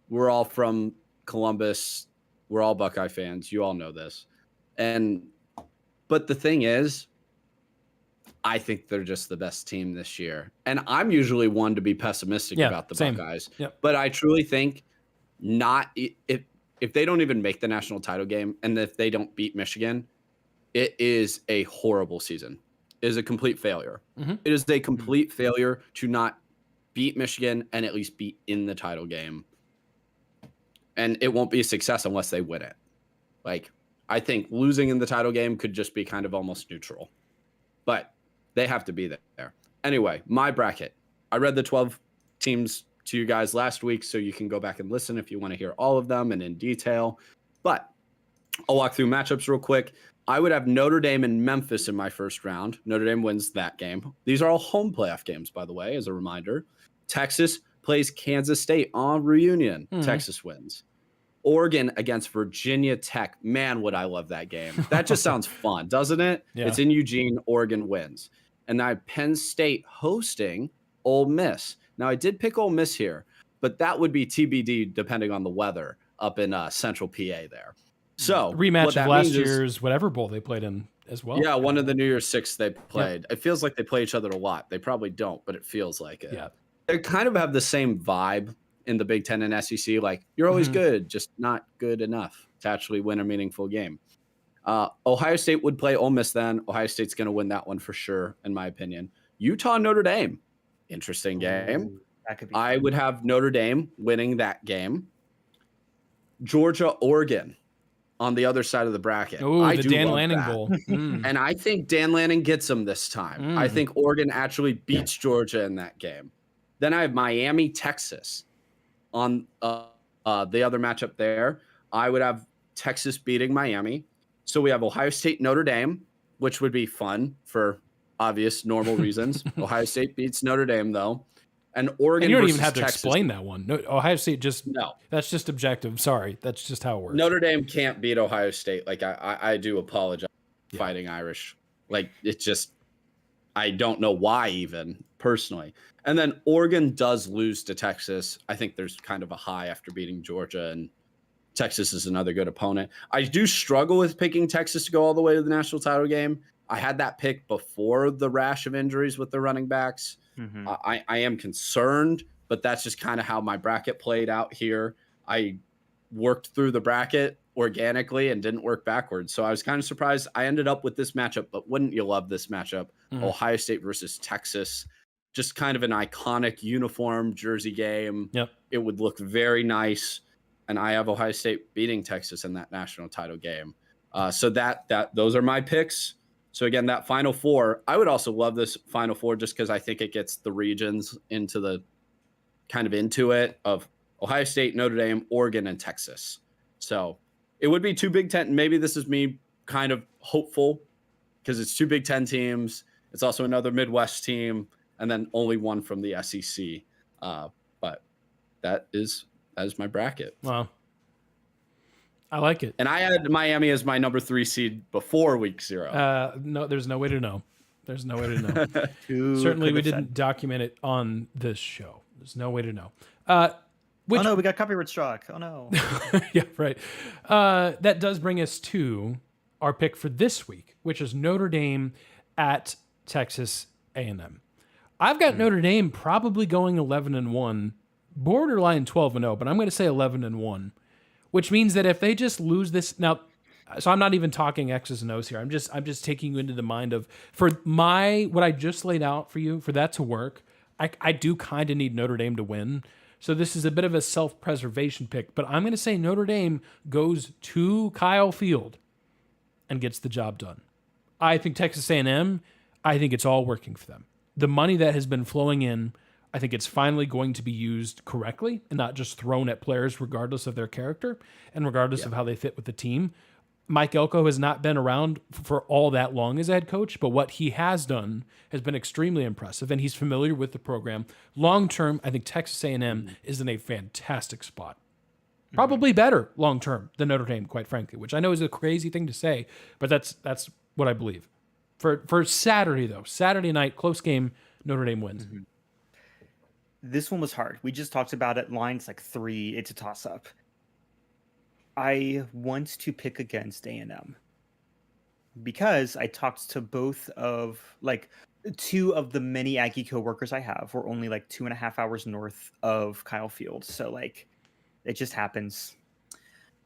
[SPEAKER 1] We're all from Columbus. We're all Buckeye fans. You all know this. But the thing is, I think they're just the best team this year. And I'm usually one to be pessimistic about the Buckeyes.
[SPEAKER 2] Yep.
[SPEAKER 1] But I truly think if they don't even make the national title game and if they don't beat Michigan, it is a horrible season. It is a complete failure.
[SPEAKER 2] Mm-hmm.
[SPEAKER 1] It is a complete failure to not beat Michigan and at least be in the title game. And it won't be a success unless they win it. I think losing in the title game could just be kind of almost neutral. But they have to be there. Anyway, my bracket. I read the 12 teams to you guys last week, so you can go back and listen if you want to hear all of them and in detail. But I'll walk through matchups real quick. I would have Notre Dame and Memphis in my first round. Notre Dame wins that game. These are all home playoff games, by the way, as a reminder. Texas plays Kansas State on reunion. Mm-hmm. Texas wins. Oregon against Virginia Tech. Man, would I love that game. That just sounds fun, doesn't it? Yeah. It's in Eugene. Oregon wins. And I have Penn State hosting Ole Miss. Now, I did pick Ole Miss here, but that would be TBD depending on the weather up in central PA there. So
[SPEAKER 2] rematch of last year's whatever bowl they played in as well.
[SPEAKER 1] Yeah, one of the New Year's Six they played. Yeah. It feels like they play each other a lot. They probably don't, but it feels like it. Yeah. They kind of have the same vibe in the Big Ten and SEC. You're always good, just not good enough to actually win a meaningful game. Ohio State would play Ole Miss then. Ohio State's going to win that one for sure, in my opinion. Utah, Notre Dame. Interesting game.
[SPEAKER 3] That could be
[SPEAKER 1] I would have Notre Dame winning that game. Georgia, Oregon on the other side of the bracket.
[SPEAKER 2] Oh, the Dan Lanning Bowl.
[SPEAKER 1] And I think Dan Lanning gets them this time. I think Oregon actually beats Georgia in that game. Then I have Miami, Texas on the other matchup there. I would have Texas beating Miami. So we have Ohio State, Notre Dame, which would be fun for obvious normal reasons. Ohio State beats Notre Dame, though. And Oregon.
[SPEAKER 2] And you don't
[SPEAKER 1] versus
[SPEAKER 2] even have to
[SPEAKER 1] Texas.
[SPEAKER 2] explain that one. No, Ohio State just
[SPEAKER 1] no.
[SPEAKER 2] That's just objective. Sorry, that's just how it works.
[SPEAKER 1] Notre Dame can't beat Ohio State. I do apologize. Yeah. Fighting Irish. It's just I don't know why even personally. And then Oregon does lose to Texas. I think there's kind of a high after beating Georgia, and Texas is another good opponent. I do struggle with picking Texas to go all the way to the national title game. I had that pick before the rash of injuries with the running backs. Mm-hmm. I am concerned, but that's just kind of how my bracket played out here. I worked through the bracket organically and didn't work backwards. So I was kind of surprised I ended up with this matchup, but wouldn't you love this matchup? Mm-hmm. Ohio State versus Texas, just kind of an iconic uniform jersey game.
[SPEAKER 2] Yep.
[SPEAKER 1] It would look very nice. And I have Ohio State beating Texas in that national title game. So those are my picks. So again, that Final Four, I would also love this Final Four just because I think it gets the regions into it of Ohio State, Notre Dame, Oregon, and Texas. So it would be two Big Ten. Maybe this is me kind of hopeful because it's two Big Ten teams. It's also another Midwest team, and then only one from the SEC. But that is my bracket.
[SPEAKER 2] Wow. I like it.
[SPEAKER 1] And I had Miami as my number 3 seed before week 0.
[SPEAKER 2] No, there's no way to know. There's no way to know. Certainly we didn't document it on this show. There's no way to know.
[SPEAKER 3] Oh no, we got copyright struck. Oh no.
[SPEAKER 2] Yeah, right. That does bring us to our pick for this week, which is Notre Dame at Texas A&M. I've got Notre Dame probably going 11-1, borderline 12-0, but I'm going to say 11-1. Which means that if they just lose this now, so I'm not even talking X's and O's here. I'm just taking you into the mind of what I just laid out for you, for that to work. I do kind of need Notre Dame to win. So this is a bit of a self-preservation pick, but I'm going to say Notre Dame goes to Kyle Field and gets the job done. I think Texas A&M, I think it's all working for them. The money that has been flowing in, I think it's finally going to be used correctly and not just thrown at players regardless of their character and regardless of how they fit with the team. Mike Elko has not been around for all that long as a head coach, but what he has done has been extremely impressive, and he's familiar with the program. Long term, I think Texas A&M is in a fantastic spot. Probably better long term than Notre Dame, quite frankly, which I know is a crazy thing to say, but that's what I believe. For Saturday, though, Saturday night, close game, Notre Dame wins.
[SPEAKER 3] This one was hard. We just talked about it. Line's like 3. It's a toss-up. I want to pick against A&M because I talked to both of like 2 of the many Aggie coworkers I have. We're only like 2.5 hours north of Kyle Field, so like it just happens.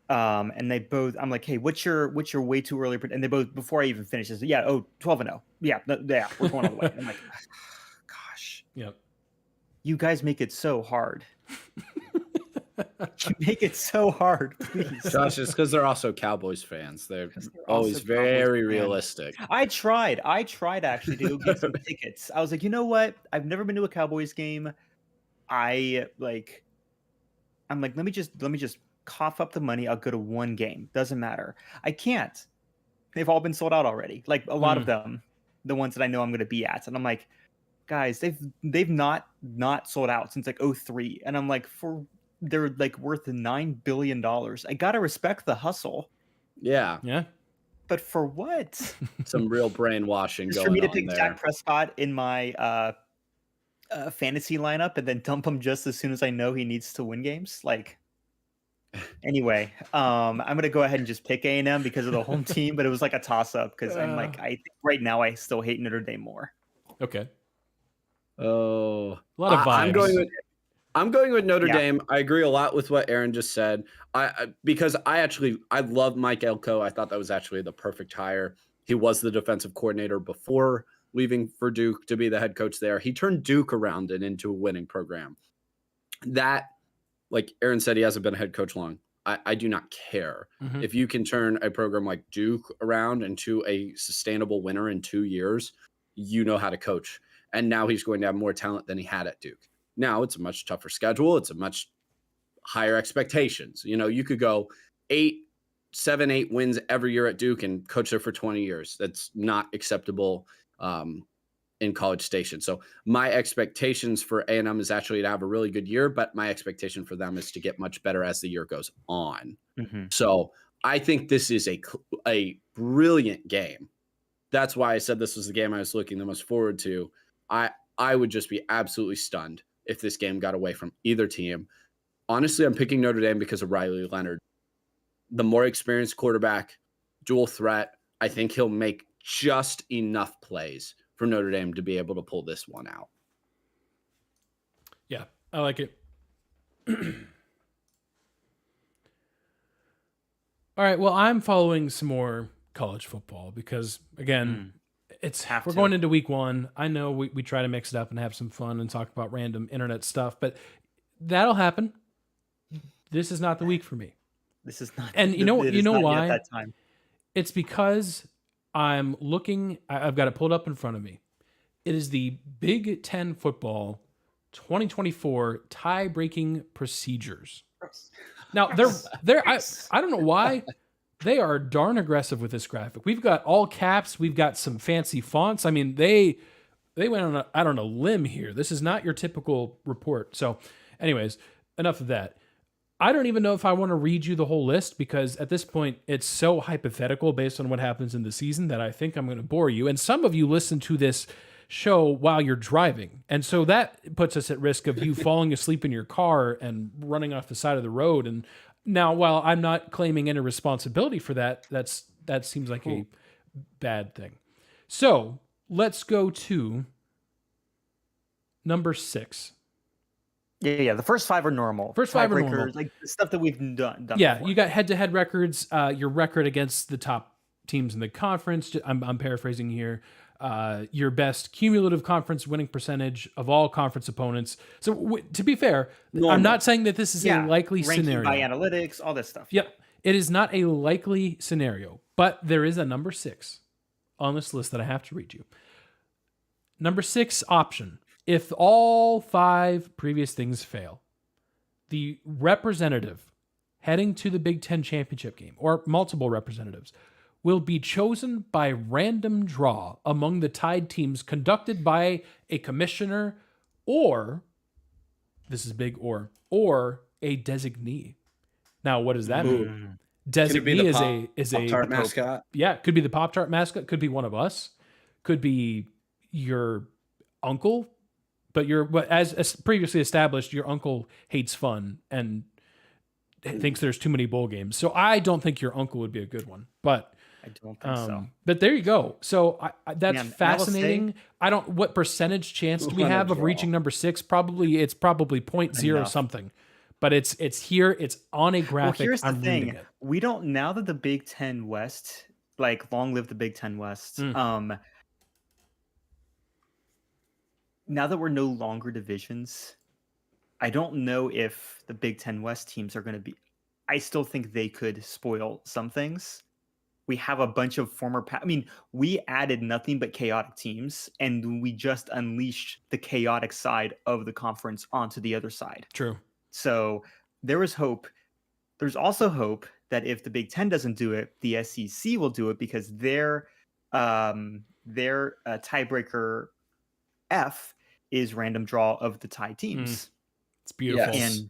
[SPEAKER 3] And they both, I'm like, hey, what's your way too early? And they both, before I even finish this, 12-0. Yeah, yeah, we're going all the way. I'm like, gosh,
[SPEAKER 2] Yep.
[SPEAKER 3] you guys make it so hard. You make it so hard, please.
[SPEAKER 1] Josh, it's because they're also Cowboys fans. They're always
[SPEAKER 3] also
[SPEAKER 1] very
[SPEAKER 3] Cowboys fans.
[SPEAKER 1] realistic.
[SPEAKER 3] I tried actually to go get some tickets. I was like, you know what? I've never been to a Cowboys game. I'm like, let me just cough up the money. I'll go to one game. Doesn't matter. I can't. They've all been sold out already. Like a lot of them, the ones that I know I'm going to be at. And I'm like, guys, they've not sold out since like 2003. And I'm like, they're like worth $9 billion. I gotta respect the hustle.
[SPEAKER 1] Yeah.
[SPEAKER 3] But for what?
[SPEAKER 1] Some real brainwashing
[SPEAKER 3] Just
[SPEAKER 1] going
[SPEAKER 3] for me to
[SPEAKER 1] on
[SPEAKER 3] pick
[SPEAKER 1] there.
[SPEAKER 3] Dak Prescott in my fantasy lineup and then dump him just as soon as I know he needs to win games. Like, anyway, I'm gonna go ahead and just pick A&M because of the home team. But it was like a toss up because I'm like, I think right now I still hate Notre Dame more.
[SPEAKER 2] Okay.
[SPEAKER 1] Oh,
[SPEAKER 2] a lot of vibes.
[SPEAKER 1] I'm going with Notre Dame. I agree a lot with what Aaron just said. Because I love Mike Elko. I thought that was actually the perfect hire. He was the defensive coordinator before leaving for Duke to be the head coach there. He turned Duke around and into a winning program. That, like Aaron said, he hasn't been a head coach long. I do not care. If you can turn a program like Duke around into a sustainable winner in 2 years, you know how to coach. And now he's going to have more talent than he had at Duke. Now it's a much tougher schedule. It's a much higher expectations. You know, you could go 7, 8 wins every year at Duke and coach there for 20 years. That's not acceptable in College Station. So my expectations for A&M is actually to have a really good year, but my expectation for them is to get much better as the year goes on. So I think this is a brilliant game. That's why I said this was the game I was looking the most forward to. I would just be absolutely stunned if this game got away from either team. Honestly, I'm picking Notre Dame because of Riley Leonard. The more experienced quarterback, dual threat, I think he'll make just enough plays for Notre Dame to be able to pull this one out.
[SPEAKER 2] Yeah, I like it. All right, well, I'm following some more college football because, again, we're going into week 1. I know we try to mix it up and have some fun and talk about random internet stuff, but that'll happen. This is not the week for me.
[SPEAKER 3] This is not.
[SPEAKER 2] And you know why?
[SPEAKER 3] That time.
[SPEAKER 2] It's because I'm looking. I've got it pulled up in front of me. It is the Big Ten football 2024 tie-breaking procedures. Now I don't know why. They are darn aggressive with this graphic. We've got all caps. We've got some fancy fonts. I mean, they went on a limb here. This is not your typical report. So anyways, enough of that. I don't even know if I want to read you the whole list because at this point, it's so hypothetical based on what happens in the season that I think I'm going to bore you. And some of you listen to this show while you're driving. And so that puts us at risk of you falling asleep in your car and running off the side of the road. And now, while I'm not claiming any responsibility for that, that seems like a bad thing. So let's go to number 6.
[SPEAKER 3] Yeah. The first 5 are normal.
[SPEAKER 2] First 5 are normal.
[SPEAKER 3] Like the stuff that we've done
[SPEAKER 2] yeah,
[SPEAKER 3] before.
[SPEAKER 2] You got head-to-head records. Your record against the top teams in the conference. I'm paraphrasing here. Your best cumulative conference winning percentage of all conference opponents. So to be fair, I'm not saying that this is a likely scenario.
[SPEAKER 3] By analytics, all this stuff.
[SPEAKER 2] Yep. It is not a likely scenario, but there is a number 6 on this list that I have to read you. Number 6 option. if all 5 previous things fail, the representative heading to the Big Ten championship game, or multiple representatives, will be chosen by random draw among the tied teams conducted by a commissioner or, this is big, or a designee. Now, what does that mean?
[SPEAKER 1] Can it be
[SPEAKER 2] Designee
[SPEAKER 1] the
[SPEAKER 2] is a
[SPEAKER 1] Pop-Tart mascot?
[SPEAKER 2] Yeah, could be the Pop-Tart mascot, could be one of us, could be your uncle, but as previously established, your uncle hates fun and thinks there's too many bowl games. So I don't think your uncle would be a good one, but
[SPEAKER 3] I don't think so.
[SPEAKER 2] But there you go. So that's
[SPEAKER 3] Man,
[SPEAKER 2] fascinating. I don't. What percentage chance do we have of reaching number 6? It's probably 0.0 something, but it's here. It's on a graphic.
[SPEAKER 3] Well, here's the
[SPEAKER 2] I'm
[SPEAKER 3] thing:
[SPEAKER 2] reading it.
[SPEAKER 3] we don't, now that the Big Ten West, like, long live the Big Ten West. Now that we're no longer divisions, I don't know if the Big Ten West teams are going to be. I still think they could spoil some things. We have a bunch of former. I mean, we added nothing but chaotic teams, and we just unleashed the chaotic side of the conference onto the other side.
[SPEAKER 2] True.
[SPEAKER 3] So there is hope. There's also hope that if the Big Ten doesn't do it, the SEC will do it, because their tiebreaker F is random draw of the tie teams.
[SPEAKER 2] It's beautiful.
[SPEAKER 1] Yes.
[SPEAKER 3] And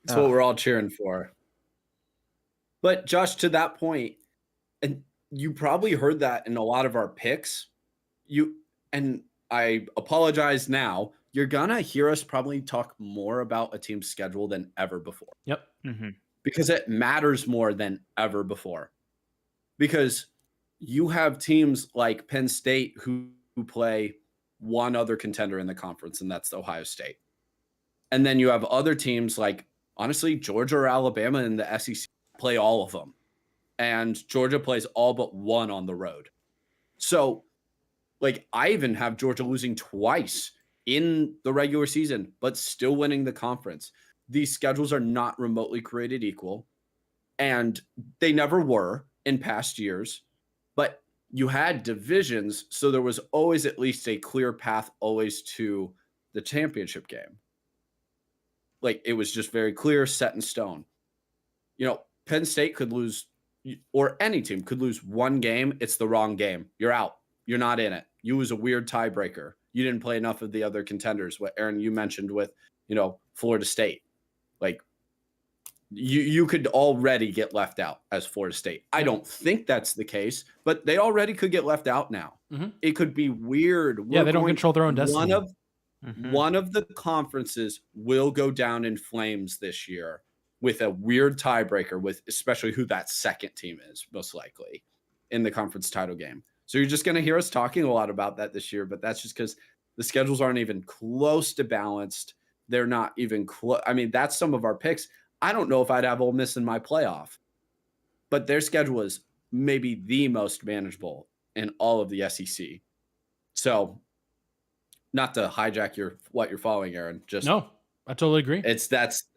[SPEAKER 1] that's what we're all cheering for. But Josh, to that point, and you probably heard that in a lot of our picks. And I apologize now. You're gonna hear us probably talk more about a team's schedule than ever before.
[SPEAKER 2] Yep.
[SPEAKER 1] Because it matters more than ever before. Because you have teams like Penn State who play one other contender in the conference, and that's Ohio State. And then you have other teams like, honestly, Georgia or Alabama in the SEC play all of them. And Georgia plays all but one on the road. So, like, I even have Georgia losing twice in the regular season, but still winning the conference. These schedules are not remotely created equal, and they never were in past years. But you had divisions, so there was always at least a clear path always to the championship game. Like, it was just very clear, set in stone. You know, Penn State could lose, or any team could lose one game. It's the wrong game. You're out. You're not in it. You was a weird tiebreaker. You didn't play enough of the other contenders. What, Aaron, you mentioned with, Florida State. Like, you could already get left out as Florida State. I don't think that's the case, but they already could get left out now. It could be weird.
[SPEAKER 2] Yeah, they don't control their own destiny.
[SPEAKER 1] One of the conferences will go down in flames this year with a weird tiebreaker, with especially who that second team is, most likely, in the conference title game. So you're just going to hear us talking a lot about that this year, but that's just because the schedules aren't even close to balanced. They're not even close. I mean, that's some of our picks. I don't know if I'd have Ole Miss in my playoff, but their schedule is maybe the most manageable in all of the SEC. So, not to hijack what you're following, Aaron. Just
[SPEAKER 2] no, I totally agree.
[SPEAKER 1] That's,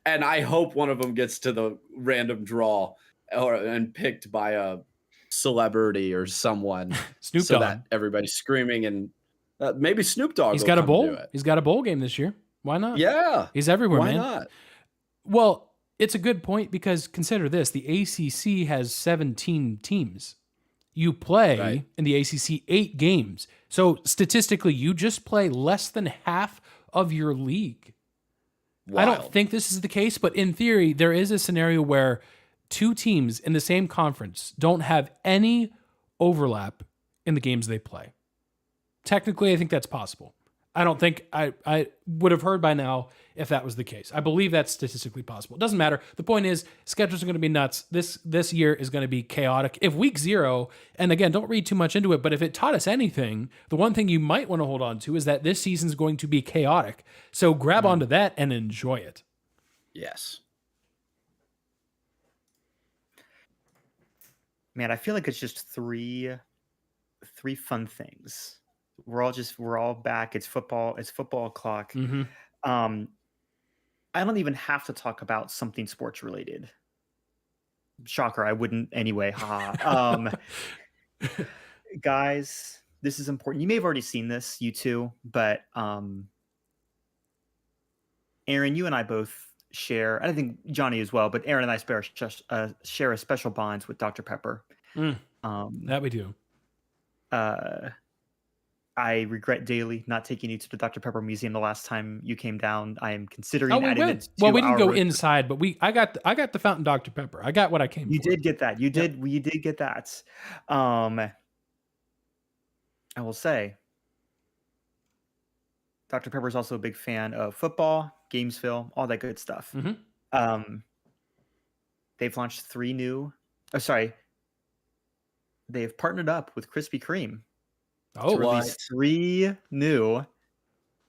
[SPEAKER 1] and I hope one of them gets to the random draw and picked by a celebrity or someone,
[SPEAKER 2] Snoop
[SPEAKER 1] so
[SPEAKER 2] Dogg.
[SPEAKER 1] that everybody's screaming, and maybe Snoop Dogg.
[SPEAKER 2] He's got a bowl. He's got a bowl game this year. Why not?
[SPEAKER 1] Yeah,
[SPEAKER 2] he's everywhere.
[SPEAKER 1] Why
[SPEAKER 2] man.
[SPEAKER 1] not?
[SPEAKER 2] Well, it's a good point, because consider this: the ACC has 17 teams. You play in the ACC 8 games, so statistically, you just play less than half of your league.
[SPEAKER 1] Wild.
[SPEAKER 2] I don't think this is the case, but in theory, there is a scenario where 2 teams in the same conference don't have any overlap in the games they play. Technically, I think that's possible. I don't think I would have heard by now if that was the case. I believe that's statistically possible. It doesn't matter. The point is, schedules are going to be nuts. This year is going to be chaotic. If week 0, and again, don't read too much into it, but if it taught us anything, the one thing you might want to hold on to is that this season is going to be chaotic. So grab onto that and enjoy it.
[SPEAKER 1] Yes.
[SPEAKER 3] Man, I feel like it's just three fun things. We're all back. It's football o'clock. I don't even have to talk about something sports related. Shocker, I wouldn't anyway. Haha. Guys, this is important. You may have already seen this, you two, but Aaron, you and I both share, I think Johnny as well, but Aaron and I share a special bond with Dr. Pepper.
[SPEAKER 2] That we do.
[SPEAKER 3] I regret daily not taking you to the Dr. Pepper Museum the last time you came down. I am considering
[SPEAKER 2] Oh, we
[SPEAKER 3] adding
[SPEAKER 2] went.
[SPEAKER 3] it to
[SPEAKER 2] Well, we didn't
[SPEAKER 3] our
[SPEAKER 2] go
[SPEAKER 3] road trip.
[SPEAKER 2] inside, but I got the fountain Dr. Pepper. I got what I came
[SPEAKER 3] You
[SPEAKER 2] for.
[SPEAKER 3] did get that. You did get that. I will say, Dr. Pepper is also a big fan of football, Gamesville, all that good stuff. They've launched 3 new. Oh, sorry. They've partnered up with Krispy Kreme to release 3 new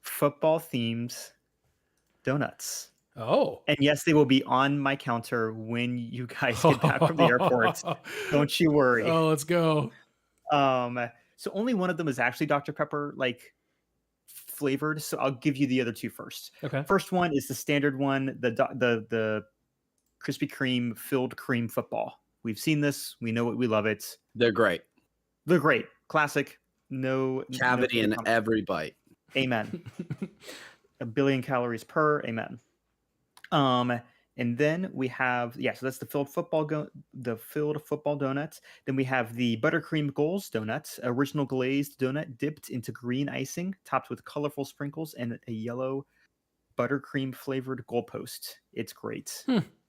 [SPEAKER 3] football-themed donuts.
[SPEAKER 2] Oh.
[SPEAKER 3] And yes, they will be on my counter when you guys get back from the airport. Don't you worry.
[SPEAKER 2] Oh, let's go.
[SPEAKER 3] So only one of them is actually Dr. Pepper like flavored. So I'll give you the other 2 first.
[SPEAKER 2] Okay.
[SPEAKER 3] First one is the standard one, the Krispy Kreme filled cream football. We've seen this. We know it. We love it.
[SPEAKER 1] They're great.
[SPEAKER 3] They're great. Classic. No
[SPEAKER 1] Cavity in every bite.
[SPEAKER 3] Amen. 1 billion calories per. Amen. And then we have, so that's the filled football donuts. Then we have the buttercream goals donuts, original glazed donut dipped into green icing, topped with colorful sprinkles and a yellow buttercream flavored goalpost. It's great.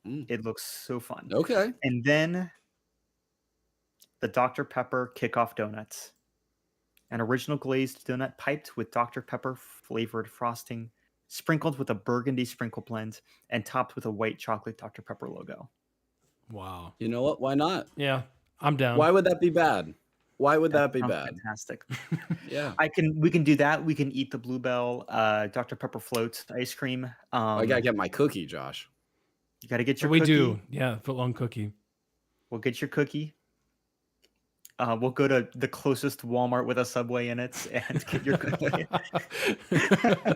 [SPEAKER 3] It looks so fun.
[SPEAKER 1] Okay.
[SPEAKER 3] And then the Dr. Pepper kickoff donuts, an original glazed donut piped with Dr. Pepper flavored frosting, sprinkled with a burgundy sprinkle blend, and topped with a white chocolate Dr. Pepper logo.
[SPEAKER 2] Wow.
[SPEAKER 1] You know what? Why not?
[SPEAKER 2] Yeah, I'm down.
[SPEAKER 1] Why would that be bad? Why would that be bad?
[SPEAKER 3] Fantastic.
[SPEAKER 1] Yeah.
[SPEAKER 3] We can do that. We can eat the Bluebell Dr. Pepper float ice cream.
[SPEAKER 1] I gotta get my cookie, Josh.
[SPEAKER 3] You gotta get your
[SPEAKER 2] we
[SPEAKER 3] cookie.
[SPEAKER 2] do. Yeah, footlong cookie.
[SPEAKER 3] We'll get your cookie. We'll go to the closest Walmart with a Subway in it and get your cookie.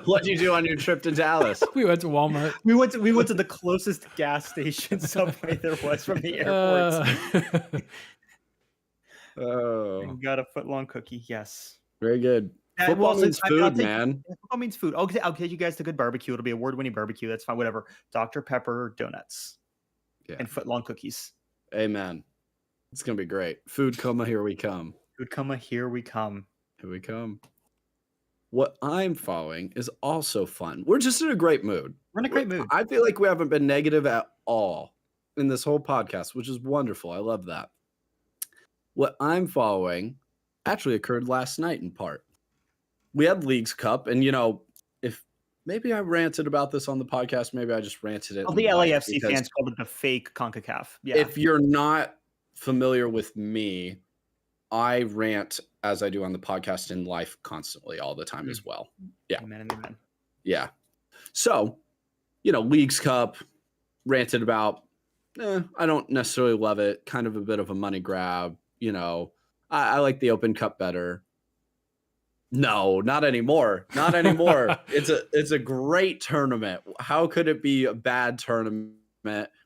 [SPEAKER 1] What'd you do on your trip to Dallas?
[SPEAKER 2] We went to Walmart.
[SPEAKER 3] We went to the closest gas station Subway there was from the airport. And got a footlong cookie. Yes.
[SPEAKER 1] Very good. Football means food, man.
[SPEAKER 3] Football means food. Okay, I'll take you guys to good barbecue. It'll be award-winning barbecue. That's fine. Whatever. Dr. Pepper donuts and footlong cookies.
[SPEAKER 1] Amen. It's gonna be great. Food coma, here we come.
[SPEAKER 3] Food coma, here we come.
[SPEAKER 1] Here we come. What I'm following is also fun. We're just in a great mood.
[SPEAKER 3] We're in a great mood.
[SPEAKER 1] I feel like we haven't been negative at all in this whole podcast, which is wonderful. I love that. What I'm following actually occurred last night in part. We had Leagues Cup, and if maybe I ranted about this on the podcast, maybe I just ranted it.
[SPEAKER 3] All the LAFC fans called it the fake CONCACAF. Yeah.
[SPEAKER 1] If you're not familiar with me, I rant as I do on the podcast in life constantly all the time as well. Yeah.
[SPEAKER 3] Amen and amen.
[SPEAKER 1] Yeah. So, Leagues Cup, ranted about, I don't necessarily love it. Kind of a bit of a money grab. I like the Open Cup better. No, not anymore. Not anymore. It's a great tournament. How could it be a bad tournament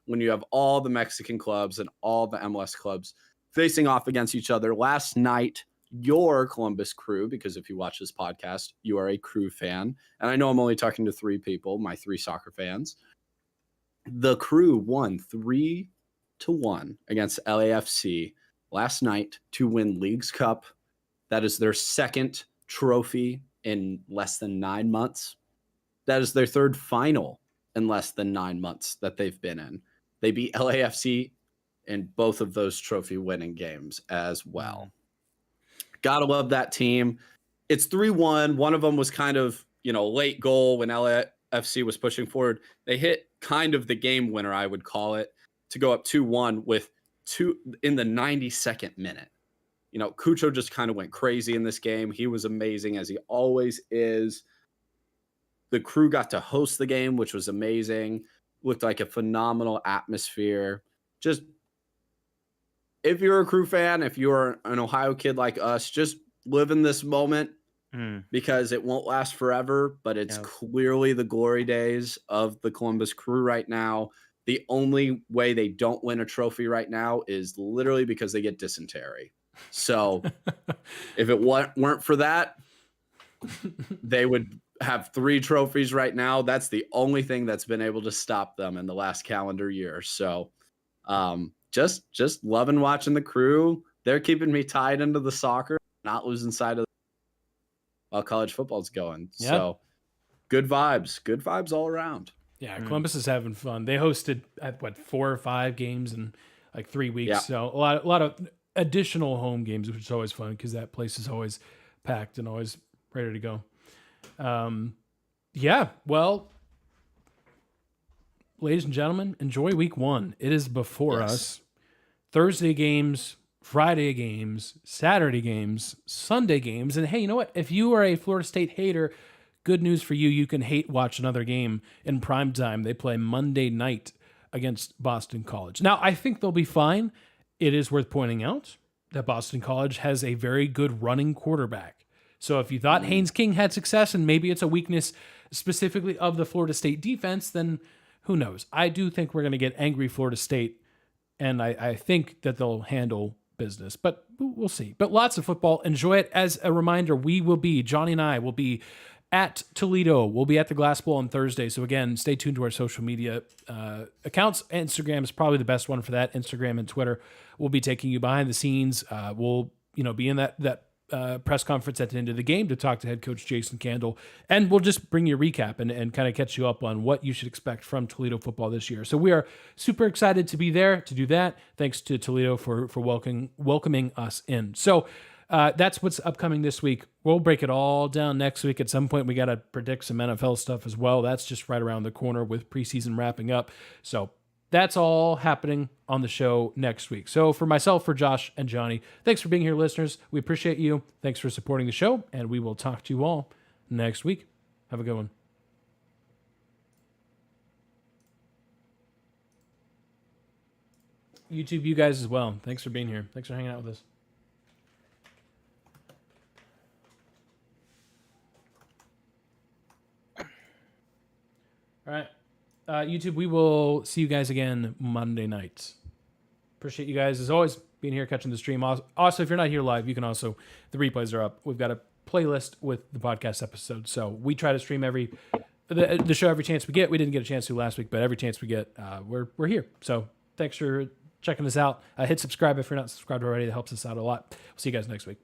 [SPEAKER 1] when you have all the Mexican clubs and all the MLS clubs facing off against each other? Last night, your Columbus Crew, because if you watch this podcast, you are a Crew fan. And I know I'm only talking to 3 people, my 3 soccer fans. The Crew won 3-1 against LAFC last night to win Leagues Cup. That is their second trophy in less than 9 months. That is their third final in less than 9 months that they've been in. They beat LAFC in both of those trophy winning games as well. Gotta love that team. It's 3-1. One of them was kind of, late goal when LAFC was pushing forward. They hit kind of the game winner, I would call it, to go up 2-1 with 2 in the 92nd minute. Cucho just kind of went crazy in this game. He was amazing, as he always is. The Crew got to host the game, which was amazing. Looked like a phenomenal atmosphere. Just, if you're a Crew fan, if you're an Ohio kid like us, just live in this moment because it won't last forever, but it's clearly the glory days of the Columbus Crew right now. The only way they don't win a trophy right now is literally because they get dysentery. So if it weren't for that, they would have 3 trophies right now. That's the only thing that's been able to stop them in the last calendar year. So just loving watching the Crew. They're keeping me tied into the soccer, not losing sight of while college football's going.
[SPEAKER 2] Yeah.
[SPEAKER 1] So good vibes all around.
[SPEAKER 2] Yeah, Columbus is having fun. They hosted 4 or 5 games in like 3 weeks.
[SPEAKER 1] Yeah.
[SPEAKER 2] So a lot of additional home games, which is always fun because that place is always packed and always ready to go. Yeah, well, ladies and gentlemen, enjoy week 1. It is before us. Thursday games, Friday games, Saturday games, Sunday games. And hey, you know what? If you are a Florida State hater, good news for you. You can hate watch another game in prime time. They play Monday night against Boston College. Now, I think they'll be fine. It is worth pointing out that Boston College has a very good running quarterback. So if you thought Haynes King had success and maybe it's a weakness specifically of the Florida State defense, then who knows? I do think we're going to get angry Florida State, and I think that they'll handle business, but we'll see. But lots of football. Enjoy it. As a reminder, Johnny and I will be at Toledo. We'll be at the Glass Bowl on Thursday. So again, stay tuned to our social media accounts. Instagram is probably the best one for that. Instagram and Twitter. We'll be taking you behind the scenes. We'll be in that press conference at the end of the game to talk to head coach Jason Candle, and we'll just bring you a recap and kind of catch you up on what you should expect from Toledo football this year. So we are super excited to be there to do that. Thanks to Toledo for welcoming us in. So that's what's upcoming this week. We'll break it all down next week. At some point, we got to predict some NFL stuff as well. That's just right around the corner with preseason wrapping up. So that's all happening on the show next week. So for myself, for Josh and Johnny, thanks for being here, listeners. We appreciate you. Thanks for supporting the show, and we will talk to you all next week. Have a good one. YouTube, you guys as well. Thanks for being here. Thanks for hanging out with us. All right. YouTube, we will see you guys again Monday night. Appreciate you guys, as always, being here, catching the stream. Also, if you're not here live, you can also, the replays are up. We've got a playlist with the podcast episodes. So we try to stream the show every chance we get. We didn't get a chance to last week, but every chance we get, we're here. So thanks for checking us out. Hit subscribe if you're not subscribed already. That helps us out a lot. We'll see you guys next week.